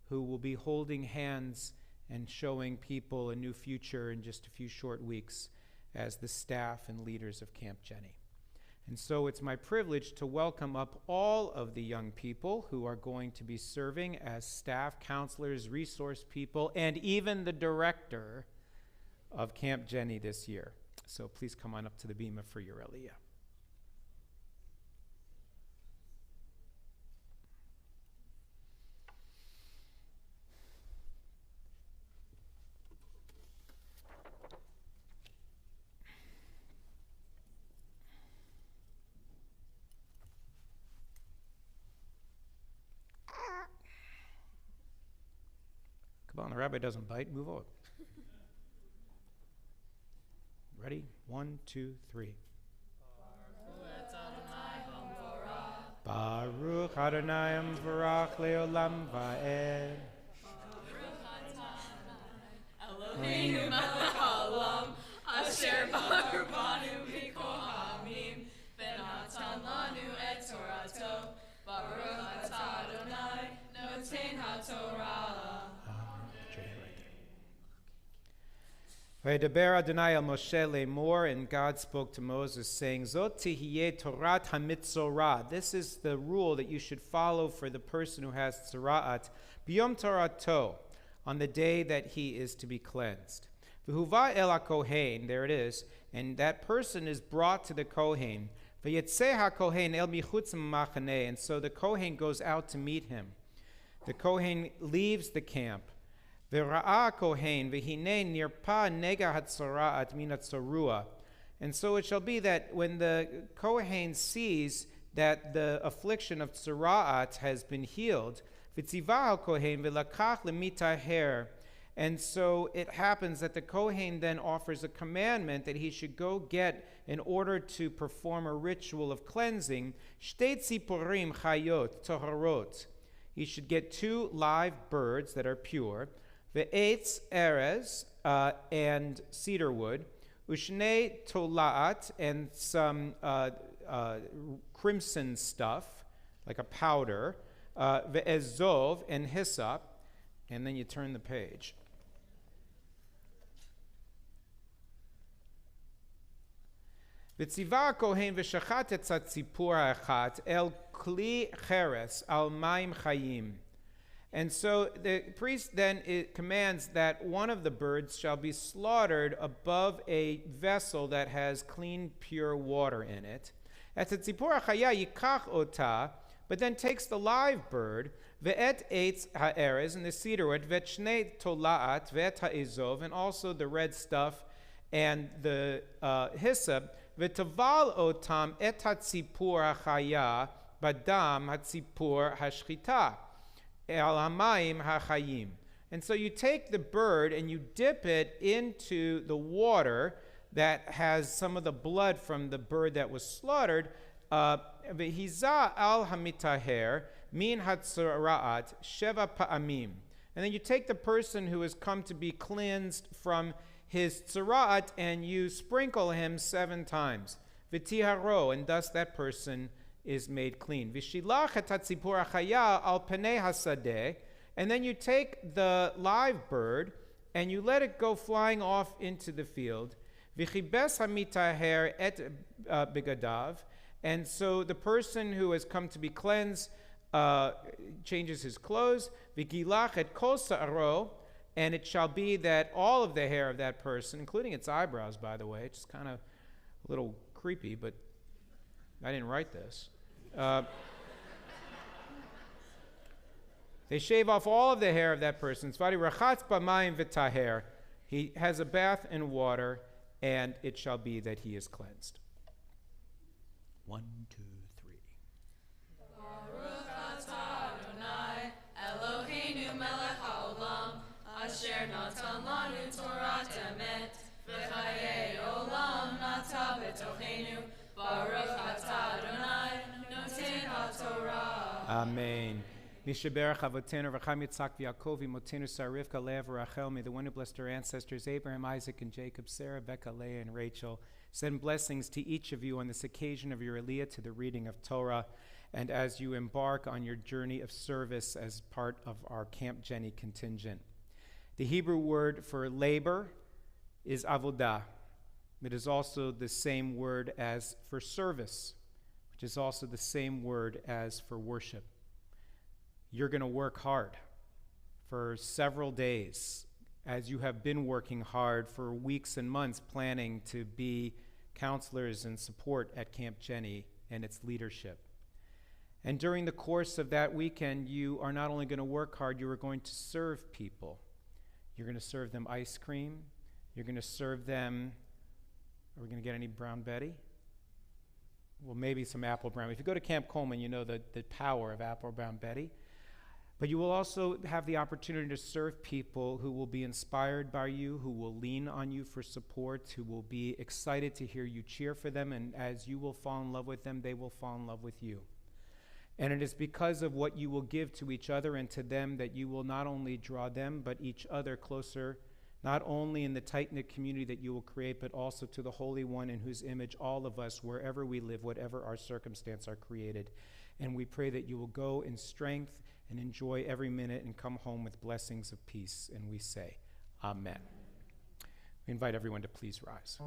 Speaker 9: who will be holding hands and showing people a new future in just a few short weeks as the staff and leaders of Camp Jenny. And so it's my privilege to welcome up all of the young people who are going to be serving as staff, counselors, resource people, and even the director of Camp Jenny this year. So please come on up to the bima for your aliyah. Come on, the rabbi doesn't bite. Move on. Ready? 1, 2, 3. Baruch Adonai Mvarach Leolam Va'ed.
Speaker 1: Eloheinu melech haolam, asher bar banu v'kohamim, v'natan lanu et Torato, Baruch atah Adonai, noten haTorah.
Speaker 9: V'yedaber Adonai el Moshe lemor, and God spoke to Moses, saying, Zot tihiyeh Torat hamitzorah. This is the rule that you should follow for the person who has tzara'at, biyom torato, on the day that he is to be cleansed. V'huva el hakohen, there it is, and that person is brought to the kohen. V'yetzeh hakohen el michutz ma'achaneh, and so the kohen goes out to meet him. The kohen leaves the camp. V'ra'a kohen v'hinei nirpa nega hatzara'at min hatzarua. And so it shall be that when the kohen sees that the affliction of tzara'at has been healed, v'tziva kohen v'lakach lemitaher. And so it happens that the kohen then offers a commandment that he should go get, in order to perform a ritual of cleansing, shtei tziporim chayot toharot. He should get 2 live birds that are pure, ve'etz erez, and cedar wood, ushne tolaat, and some crimson stuff, like a powder, ve'ezov, and hyssop, and then you turn the page. V'tziva kohen v'shachat et tzipur ha'achat el kli cheres al mayim chayim. And so the priest then commands that one of the birds shall be slaughtered above a vessel that has clean, pure water in it. Et tzipur ha'chaya yikach ota, but then takes the live bird, ve'et eitz ha'erez, and the cedar wood, ve'et shnei tolaat, ve'et ha'ezov, and also the red stuff and the hyssop, ve'taval otam et hatzipur ha'chaya, badam hatzipur hashchita, el hamayim ha'chayim. And so you take the bird and you dip it into the water that has some of the blood from the bird that was slaughtered. V'hiza al hamitaher min hatzaraat sheva pa'amim. And then you take the person who has come to be cleansed from his tzaraat and you sprinkle him 7 times. V'tiharo, and thus that person is made clean. V'shilach et hatzipur hachaya al penei hasadeh. And then you take the live bird and you let it go flying off into the field. V'chibes hamitaher et begadav. And so the person who has come to be cleansed changes his clothes. V'gilach et kol sa'aro. And it shall be that all of the hair of that person, including its eyebrows, by the way, it's just kind of a little creepy, but I didn't write this. They shave off all of the hair of that person. He has a bath in water, and it shall be that he is cleansed. 1, 2, 3.
Speaker 1: Baruch atah Adonai, Eloheinu melech haolam, asher natan lanu Torah emet, v'chayei olam nata b'tochenu. Baruch atah Adonai, noten haTorah.
Speaker 9: Amen. Mishaberach Avotenu, Racham Yitzchak v'Yaakov, Imotenu Sarivka, Leah v'Rachel. May the one who blessed our ancestors, Abraham, Isaac, and Jacob, Sarah, Becca, Leah, and Rachel, send blessings to each of you on this occasion of your Aliyah to the reading of Torah, and as you embark on your journey of service as part of our Camp Jenny contingent. The Hebrew word for labor is avodah. It is also the same word as for service, which is also the same word as for worship. You're going to work hard for several days, as you have been working hard for weeks and months planning to be counselors and support at Camp Jenny and its leadership. And during the course of that weekend, you are not only going to work hard, you are going to serve people. You're going to serve them ice cream. You're going to serve them, are we going to get any Brown Betty? Well, maybe some Apple Brown. If you go to Camp Coleman, you know the power of Apple Brown Betty. But you will also have the opportunity to serve people who will be inspired by you, who will lean on you for support, who will be excited to hear you cheer for them, and as you will fall in love with them, they will fall in love with you. And it is because of what you will give to each other and to them that you will not only draw them, but each other closer, not only in the tight-knit community that you will create, but also to the Holy One in whose image all of us, wherever we live, whatever our circumstance, are created. And we pray that you will go in strength and enjoy every minute and come home with blessings of peace. And we say, Amen. We invite everyone to please rise.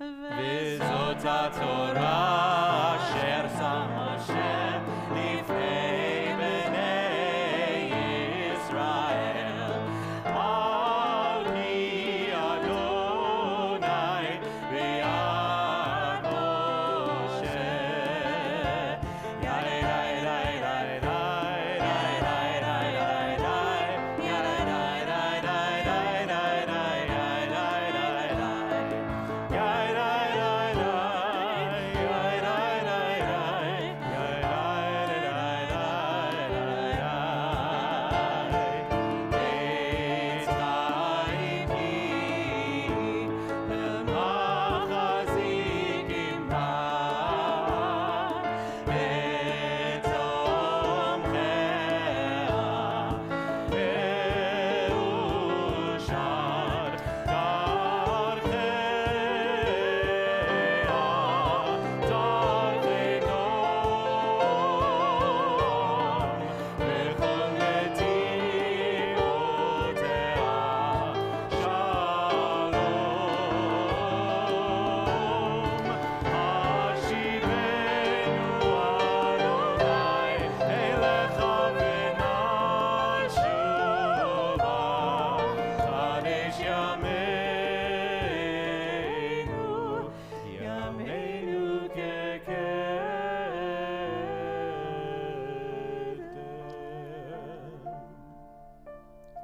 Speaker 6: V'zot haTorah asher sam Hashem lifnei bnei Yisrael. Al pi Adonai v'yad Moshe. Yadai dai dai dai dai dai dai dai dai dai. Yadai dai dai dai dai dai dai dai dai dai dai.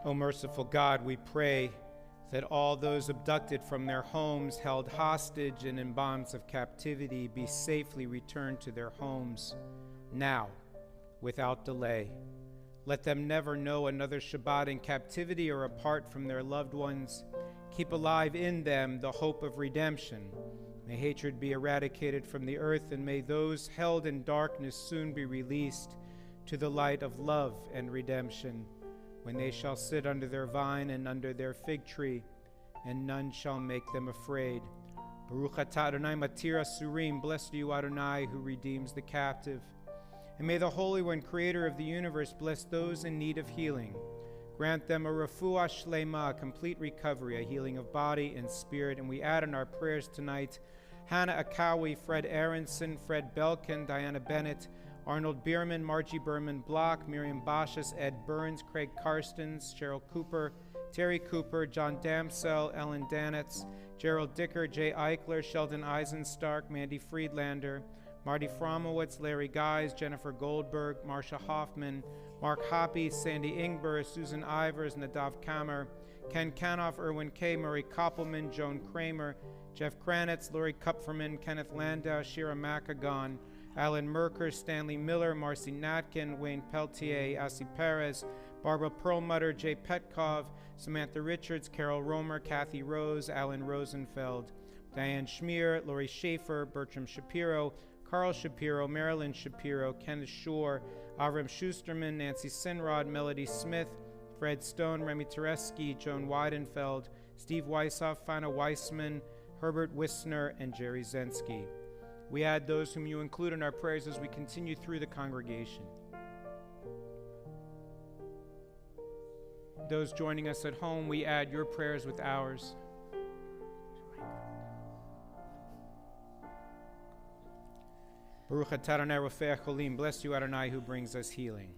Speaker 9: O merciful God, we pray that all those abducted from their homes, held hostage and in bonds of captivity, be safely returned to their homes now, without delay. Let them never know another Shabbat in captivity or apart from their loved ones. Keep alive in them the hope of redemption. May hatred be eradicated from the earth, and may those held in darkness soon be released to the light of love and redemption, when they shall sit under their vine and under their fig tree, and none shall make them afraid. Baruch atah Adonai matir asurim, blessed are you Adonai, who redeems the captive. And may the Holy One, creator of the universe, bless those in need of healing. Grant them a refuah shlema, a complete recovery, a healing of body and spirit. And we add in our prayers tonight Hannah Akawi, Fred Aronson, Fred Belkin, Diana Bennett, Arnold Bierman, Margie Berman Block, Miriam Bashas, Ed Burns, Craig Karstens, Cheryl Cooper, Terry Cooper, John Damsell, Ellen Danitz, Gerald Dicker, Jay Eichler, Sheldon Eisenstark, Mandy Friedlander, Marty Fromowitz, Larry Guys, Jennifer Goldberg, Marsha Hoffman, Mark Hoppy, Sandy Ingber, Susan Ivers, Nadav Kammer, Ken Kanoff, Erwin K., Murray Koppelman, Joan Kramer, Jeff Kranitz, Lori Kupferman, Kenneth Landau, Shira Makagon, Alan Merker, Stanley Miller, Marcy Natkin, Wayne Peltier, Asi Perez, Barbara Perlmutter, Jay Petkov, Samantha Richards, Carol Romer, Kathy Rose, Alan Rosenfeld, Diane Schmier, Lori Schaefer, Bertram Shapiro, Carl Shapiro, Marilyn Shapiro, Kenneth Shore, Avram Schusterman, Nancy Sinrod, Melody Smith, Fred Stone, Remy Tereski, Joan Weidenfeld, Steve Weishoff, Fana Weissman, Herbert Wissner, and Jerry Zensky. We add those whom you include in our prayers as we continue through the congregation. Those joining us at home, we add your prayers with ours. Baruch atah Adonai Rofei HaCholim, bless you Adonai, who brings us healing.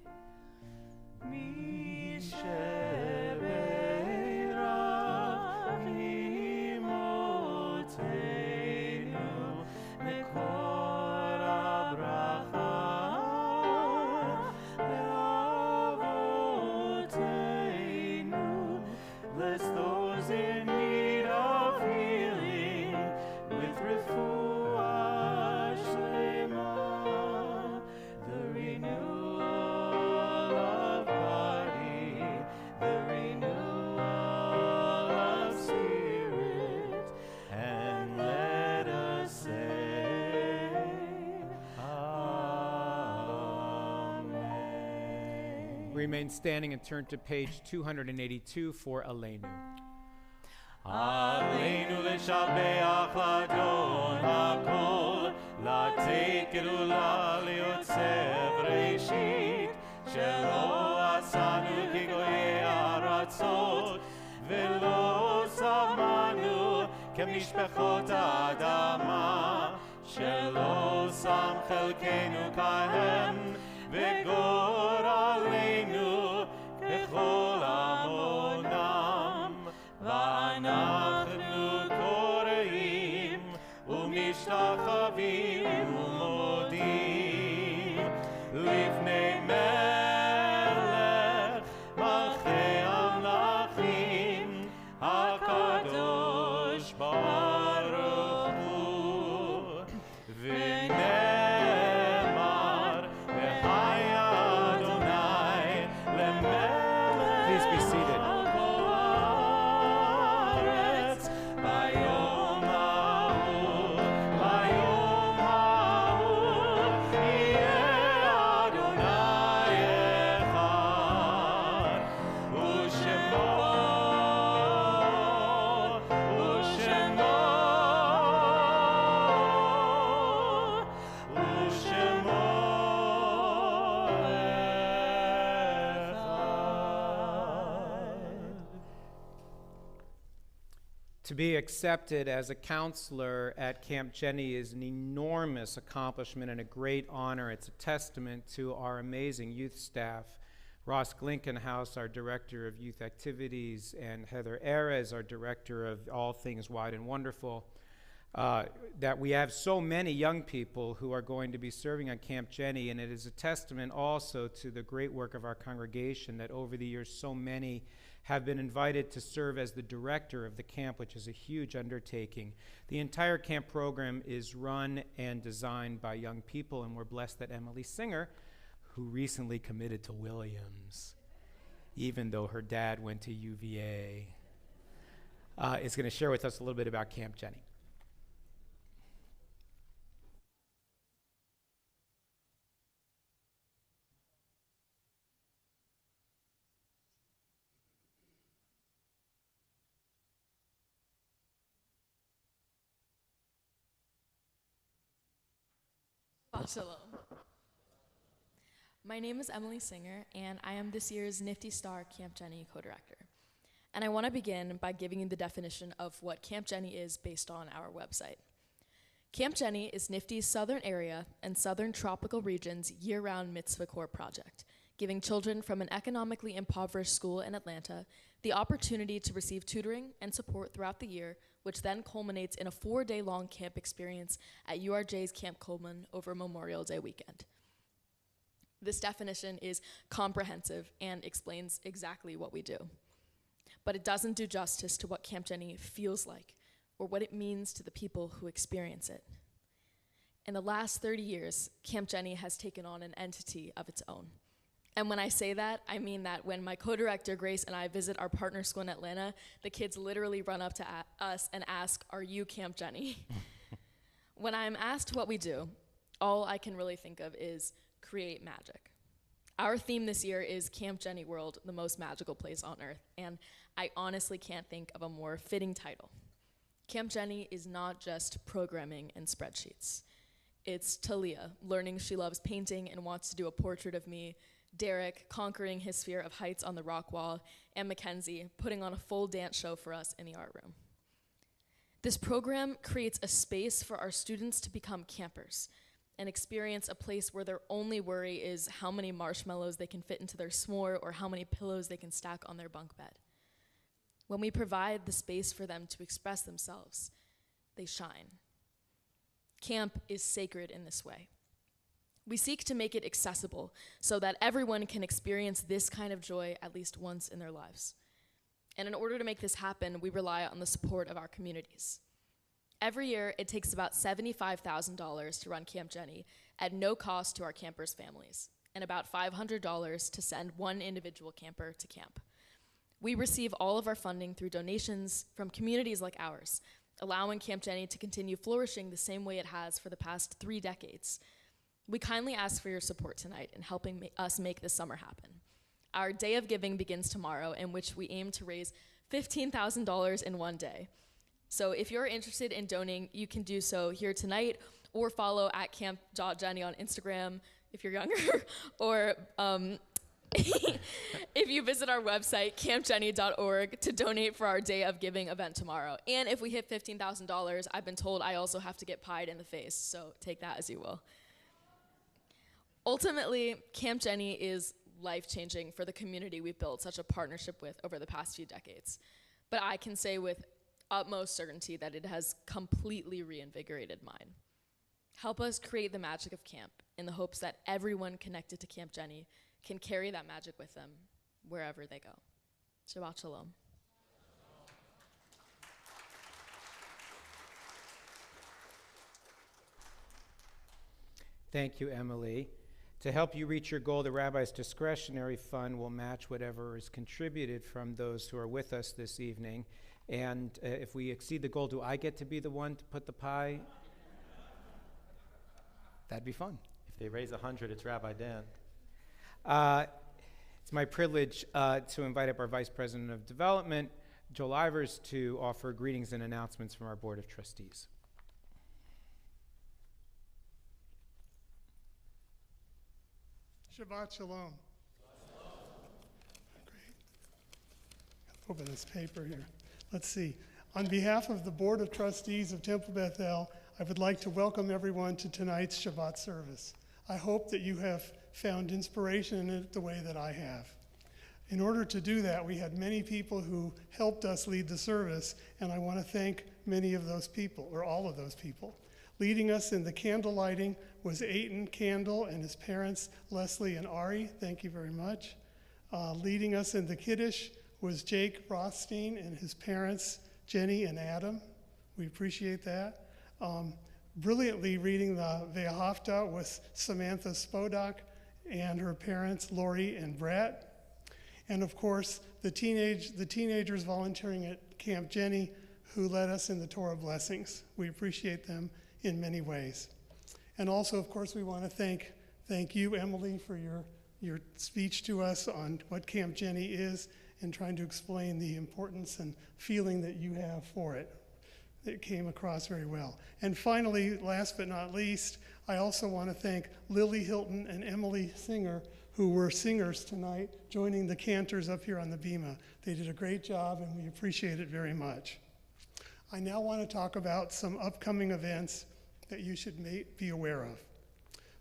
Speaker 6: Bless those in need of healing with refuah shlema, the renewal of body, the renewal of spirit, and let us say Amen.
Speaker 9: Remain standing and turn to page 282 for Aleinu.
Speaker 6: עלינו לשבח לאדון הכל, לתת גדולה ליוצר ראשית, שלא עשנו כגויי ארצות, ולא שמנו כמשפחות האדמה, שלא שם חלקנו כהם, וגורלנו ככל המונם. ואנחנו קוראים ומשתחווים ומודים לפני מלך מלכי המלכים הקדוש ברוך הוא, ונאמר וחי אדוני למלך.
Speaker 9: Please be seated. To be accepted as a counselor at Camp Jenny is an enormous accomplishment and a great honor. It's a testament to our amazing youth staff. Ross Glinkenhouse, our Director of Youth Activities, and Heather Erez, our Director of All Things Wide and Wonderful. that we have so many young people who are going to be serving on Camp Jenny, and it is a testament also to the great work of our congregation that over the years so many have been invited to serve as the director of the camp, which is a huge undertaking. The entire camp program is run and designed by young people, and we're blessed that Emily Singer, who recently committed to Williams, even though her dad went to UVA, is going to share with us a little bit about Camp Jenny.
Speaker 11: Shalom. My name is Emily Singer, and I am this year's Nifty Star Camp Jenny co-director. And I want to begin by giving you the definition of what Camp Jenny is based on our website. Camp Jenny is Nifty's southern area and southern tropical region's year-round mitzvah corps project, giving children from an economically impoverished school in Atlanta the opportunity to receive tutoring and support throughout the year, which then culminates in a 4-day-long camp experience at URJ's Camp Coleman over Memorial Day weekend. This definition is comprehensive and explains exactly what we do. But it doesn't do justice to what Camp Jenny feels like or what it means to the people who experience it. In the last 30 years, Camp Jenny has taken on an entity of its own. And when I say that, I mean that when my co-director Grace and I visit our partner school in Atlanta, the kids literally run up to us and ask, "Are you Camp Jenny?" When I'm asked what we do, all I can really think of is create magic. Our theme this year is Camp Jenny World, the most magical place on earth, and I honestly can't think of a more fitting title. Camp Jenny is not just programming and spreadsheets. It's Talia learning she loves painting and wants to do a portrait of me, Derek conquering his fear of heights on the rock wall, and Mackenzie putting on a full dance show for us in the art room. This program creates a space for our students to become campers and experience a place where their only worry is how many marshmallows they can fit into their s'more or how many pillows they can stack on their bunk bed. When we provide the space for them to express themselves, they shine. Camp is sacred in this way. We seek to make it accessible so that everyone can experience this kind of joy at least once in their lives. And in order to make this happen, we rely on the support of our communities. Every year, it takes about $75,000 to run Camp Jenny at no cost to our campers' families, and about $500 to send one individual camper to camp. We receive all of our funding through donations from communities like ours, allowing Camp Jenny to continue flourishing the same way it has for the past 3 decades. We kindly ask for your support tonight in helping us make this summer happen. Our Day of Giving begins tomorrow, in which we aim to raise $15,000 in one day. So if you're interested in donating, you can do so here tonight or follow at Camp.Jenny on Instagram if you're younger, or if you visit our website, campjenny.org, to donate for our Day of Giving event tomorrow. And if we hit $15,000, I've been told I also have to get pied in the face, so take that as you will. Ultimately, Camp Jenny is life-changing for the community we've built such a partnership with over the past few decades. But I can say with utmost certainty that it has completely reinvigorated mine. Help us create the magic of camp in the hopes that everyone connected to Camp Jenny can carry that magic with them wherever they go. Shabbat Shalom.
Speaker 9: Thank you, Emily. To help you reach your goal, the Rabbi's Discretionary Fund will match whatever is contributed from those who are with us this evening. And if we exceed the goal, do I get to be the one to put the pie? That'd be fun.
Speaker 6: If they raise 100, it's Rabbi Dan.
Speaker 9: It's my privilege to invite up our Vice President of Development, Joel Ivers, to offer greetings and announcements from our Board of Trustees.
Speaker 12: Shabbat Shalom. Great. Open this paper here. Let's see. On behalf of the Board of Trustees of Temple Beth El, I would like to welcome everyone to tonight's Shabbat service. I hope that you have found inspiration in it the way that I have. In order to do that, we had many people who helped us lead the service, and I want to thank many of those people, or all of those people. Leading us in the candle lighting was Aiton Candle and his parents, Leslie and Ari. Thank you very much. Leading us in the Kiddush was Jake Rothstein and his parents, Jenny and Adam. We appreciate that. Brilliantly reading the Ve'ahavta was Samantha Spodak and her parents, Lori and Brett. And of course, the teenagers volunteering at Camp Jenny who led us in the Torah blessings. We appreciate them in many ways. And also, of course, we want to thank you, Emily, for your speech to us on what Camp Jenny is and trying to explain the importance and feeling that you have for it. It came across very well. And finally, last but not least, I also want to thank Lily Hilton and Emily Singer, who were singers tonight, joining the cantors up here on the bima. They did a great job, and we appreciate it very much. I now want to talk about some upcoming events that you should be aware of.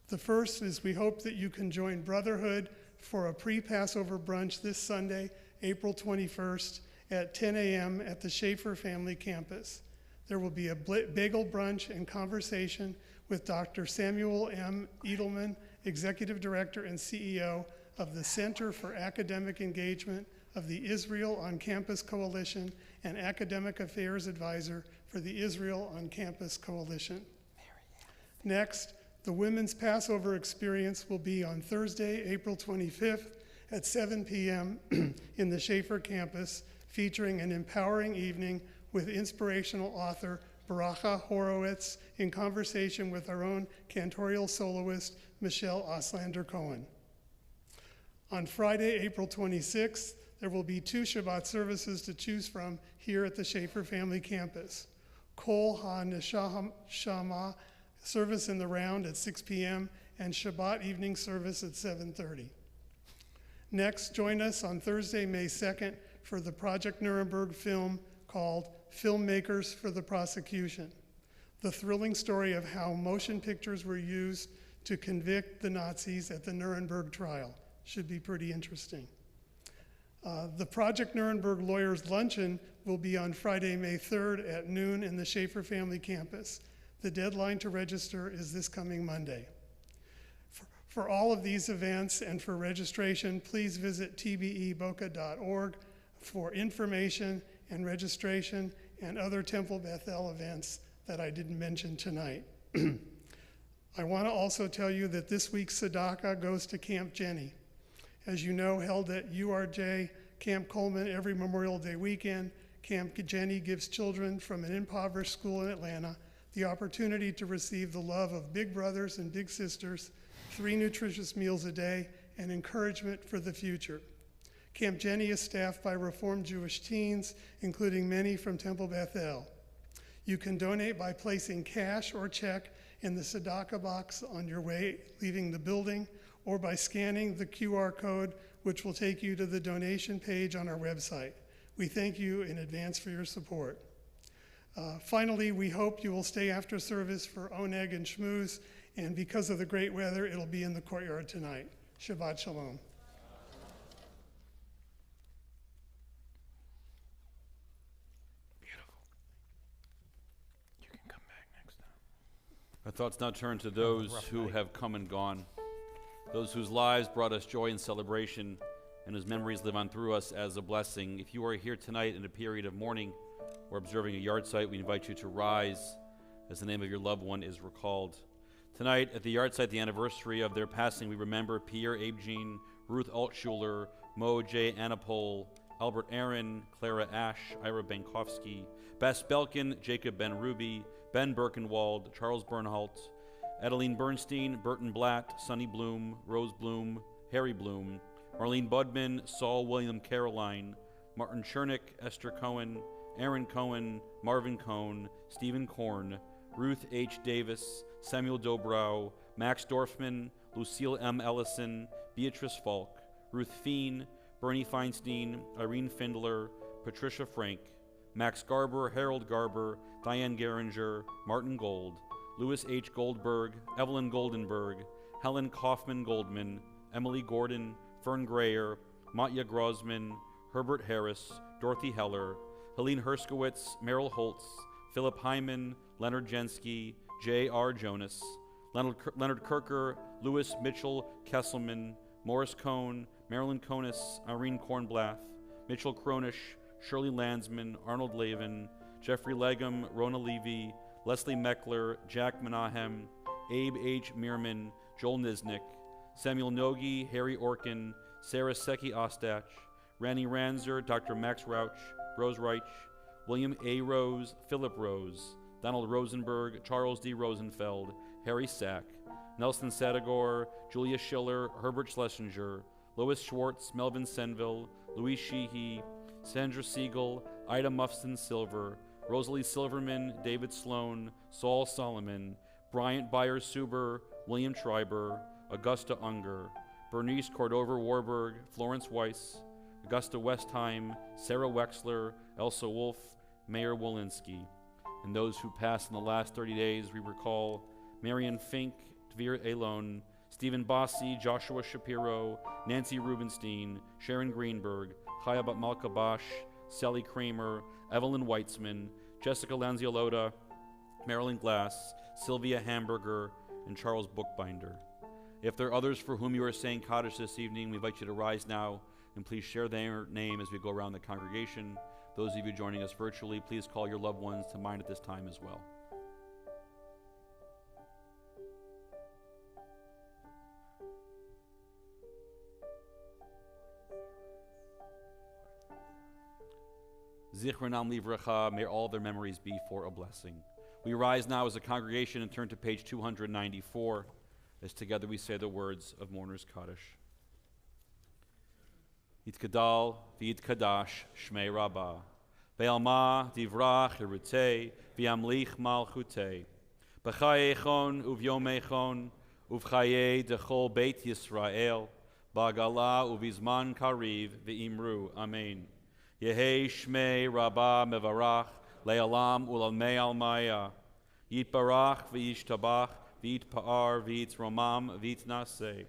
Speaker 12: The first is we hope that you can join Brotherhood for a pre-Passover brunch this Sunday, April 21st at 10 a.m. at the Schaefer Family Campus. There will be a bagel brunch and conversation with Dr. Samuel M. Edelman, Executive Director and CEO of the Center for Academic Engagement of the Israel on Campus Coalition and Academic Affairs Advisor for the Israel on Campus Coalition. Next, the Women's Passover Experience will be on Thursday, April 25th at 7 p.m. in the Schaefer campus, featuring an empowering evening with inspirational author Baracha Horowitz in conversation with our own cantorial soloist, Michelle Oslander-Cohen. On Friday, April 26th, there will be 2 Shabbat services to choose from here at the Schaefer Family Campus. Kol HaNeshama service in the round at 6 p.m. and Shabbat evening service at 7:30. Next, join us on Thursday, May 2nd for the Project Nuremberg film called Filmmakers for the Prosecution, the thrilling story of how motion pictures were used to convict the Nazis at the Nuremberg trial. Should be pretty interesting. The Project Nuremberg Lawyers Luncheon will be on Friday, May 3rd at noon in the Schaefer Family Campus. The deadline to register is this coming Monday. For all of these events and for registration, please visit tbeboca.org for information and registration and other Temple Bethel events that I didn't mention tonight. I want to also tell you that this week's tzedakah goes to Camp Jenny. As you know, held at URJ Camp Coleman every Memorial Day weekend, Camp Jenny gives children from an impoverished school in Atlanta the opportunity to receive the love of big brothers and big sisters, 3 nutritious meals a day, and encouragement for the future. Camp Jenny is staffed by Reformed Jewish teens, including many from Temple Bethel. You can donate by placing cash or check in the tzedakah box on your way leaving the building, or by scanning the QR code, which will take you to the donation page on our website. We thank you in advance for your support. Finally, we hope you will stay after service for Oneg and Shmooze, and because of the great weather, it'll be in the courtyard tonight. Shabbat Shalom.
Speaker 9: Beautiful. You can come back next time.
Speaker 2: Our thoughts now turn to those who have come and gone, those whose lives brought us joy and celebration, and whose memories live on through us as a blessing. If you are here tonight in a period of mourning or observing a yard site, we invite you to rise as the name of your loved one is recalled. Tonight, at the yard site, the anniversary of their passing, we remember Pierre Abjean, Ruth Altschuler, Mo J. Anapol, Albert Aaron, Clara Ash, Ira Bankowski, Bess Belkin, Jacob Ben Ruby, Ben Birkenwald, Charles Bernholt, Adeline Bernstein, Burton Blatt, Sonny Bloom, Rose Bloom, Harry Bloom, Marlene Budman, Saul William Caroline, Martin Chernick, Esther Cohen, Aaron Cohen, Marvin Cohn, Stephen Korn, Ruth H. Davis, Samuel Dobrow, Max Dorfman, Lucille M. Ellison, Beatrice Falk, Ruth Feen, Bernie Feinstein, Irene Findler, Patricia Frank, Max Garber, Harold Garber, Diane Geringer, Martin Gold, Louis H. Goldberg, Evelyn Goldenberg, Helen Kaufman Goldman, Emily Gordon, Fern Grayer, Matya Grosman, Herbert Harris, Dorothy Heller, Helene Herskowitz, Merrill Holtz, Philip Hyman, Leonard Jensky, J.R. Jonas, Leonard Kirker, Louis Mitchell Kesselman, Morris Cohn, Marilyn Konis, Irene Kornblath, Mitchell Cronish, Shirley Landsman, Arnold Lavin, Jeffrey Legum, Rona Levy, Leslie Meckler, Jack Menahem, Abe H. Meerman, Joel Niznik, Samuel Nogi, Harry Orkin, Sarah Secchi Ostach, Randy Ranzer, Dr. Max Rauch, Rose Reich, William A. Rose, Philip Rose, Donald Rosenberg, Charles D. Rosenfeld, Harry Sack, Nelson Sadegor, Julia Schiller, Herbert Schlesinger, Lois Schwartz, Melvin Senville, Louise Sheehy, Sandra Siegel, Ida Muffson Silver, Rosalie Silverman, David Sloan, Saul Solomon, Bryant Byers Suber, William Schreiber, Augusta Unger, Bernice Cordova Warburg, Florence Weiss, Augusta Westheim, Sarah Wexler, Elsa Wolf, Mayor Walensky. And those who passed in the last 30 days, we recall Marion Fink, Dvir Elon, Stephen Bossi, Joshua Shapiro, Nancy Rubenstein, Sharon Greenberg, Chaya Malka Bosch, Sally Kramer, Evelyn Weitzman, Jessica Lanziolota, Marilyn Glass, Sylvia Hamburger, and Charles Bookbinder. If there are others for whom you are saying Kaddish this evening, we invite you to rise now and please share their name as we go around the congregation. Those of you joining us virtually, please call your loved ones to mind at this time as well. Zichronam livracha, may all their memories be for a blessing. We rise now as a congregation and turn to page 294, as together we say the words of Mourner's Kaddish. Yitkadal v'yitkadash shmei Rabbah, ve'alma divrach irutei v'yamlich malchutei, b'chaye echon uvyom echon uvchaye dechol beit Yisrael, ba'gala uvizman kariv v'imru, amen. Yehei shmei Rabbah mevarach le'alam ulalmei almaya, yitbarach v'yishtabach v'yitpa'ar v'yitromam v'yitnaseh,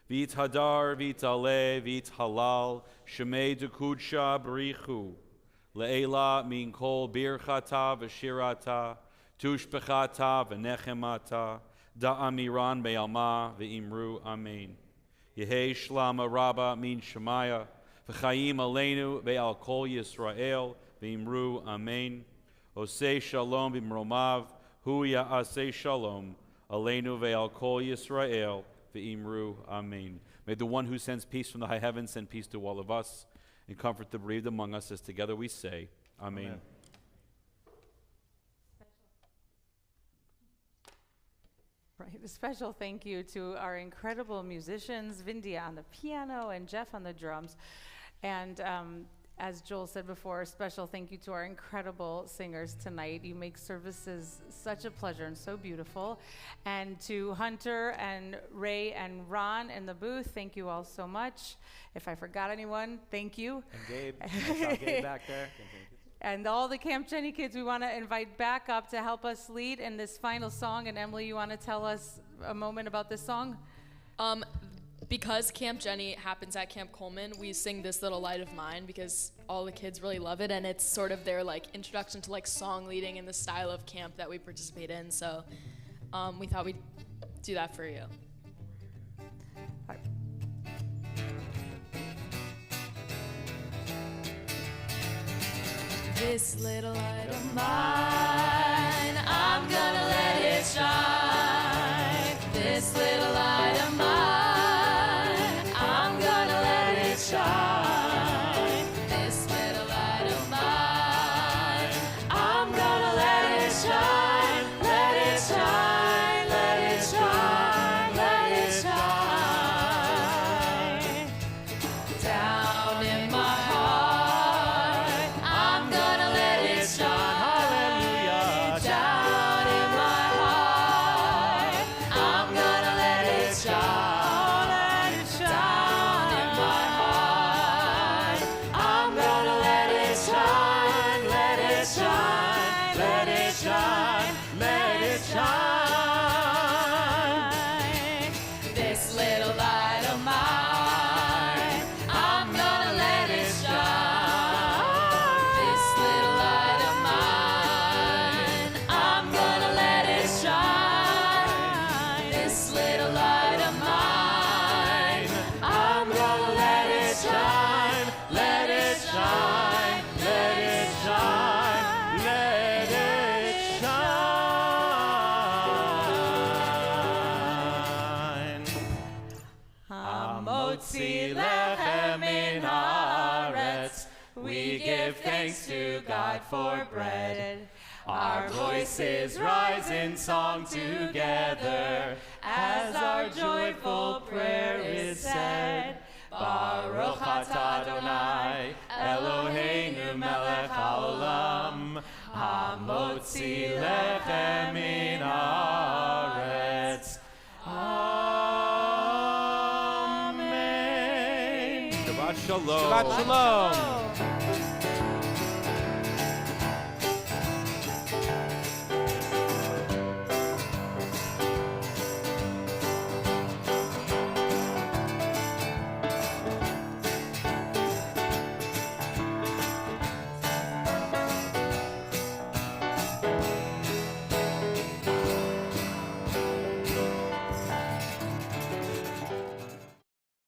Speaker 2: v'yithadar v'yitaleh v'yithalal shemei dukudsha b'richu, le'ela min kol birchata v'shirata, tushpechata v'nechemata, da'amiran be'alma v'imru, amen. Yehei shlama Rabbah min shemaya, v'chaim aleinu ve'al kol Yisrael v'imru, amen. Osei shalom b'mromav, hu ya'aseh shalom aleinu ve'al kol Yisrael v'imru, amen. May the one who sends peace from the high heavens send peace to all of us and comfort the bereaved among us, as together we say, amen. Amen.
Speaker 10: Right, a special thank you to our incredible musicians, Vindia on the piano and Jeff on the drums. And as Joel said before, a special thank you to our incredible singers tonight. You make services such a pleasure and so beautiful. And to Hunter and Ray and Ron in the booth, thank you all so much. If I forgot anyone, thank you.
Speaker 6: And Gabe, I saw Gabe back there.
Speaker 10: And all the Camp Jenny kids we want to invite back up to help us lead in this final song. And Emily, you want to tell us a moment about this song?
Speaker 11: Because Camp Jenny happens at Camp Coleman, we sing This Little Light of Mine because all the kids really love it, and it's sort of their introduction to song leading in the style of camp that we participate in. So we thought we'd do that for you. This little light of mine, I'm gonna let it shine. This little light of mine, I'm gonna let it shine. This little light of mine, I'm gonna let it shine. Let it shine, let it shine, let it shine. Down in my heart, I'm gonna let it shine. Hallelujah.
Speaker 6: We give thanks to God for bread. Our voices rise in song together as our joyful prayer is said. Baruch atah Adonai, Eloheinu melech haolam, hamotzi lechem min haaretz. Amen.
Speaker 2: Shabbat shalom.
Speaker 9: Shabbat shalom.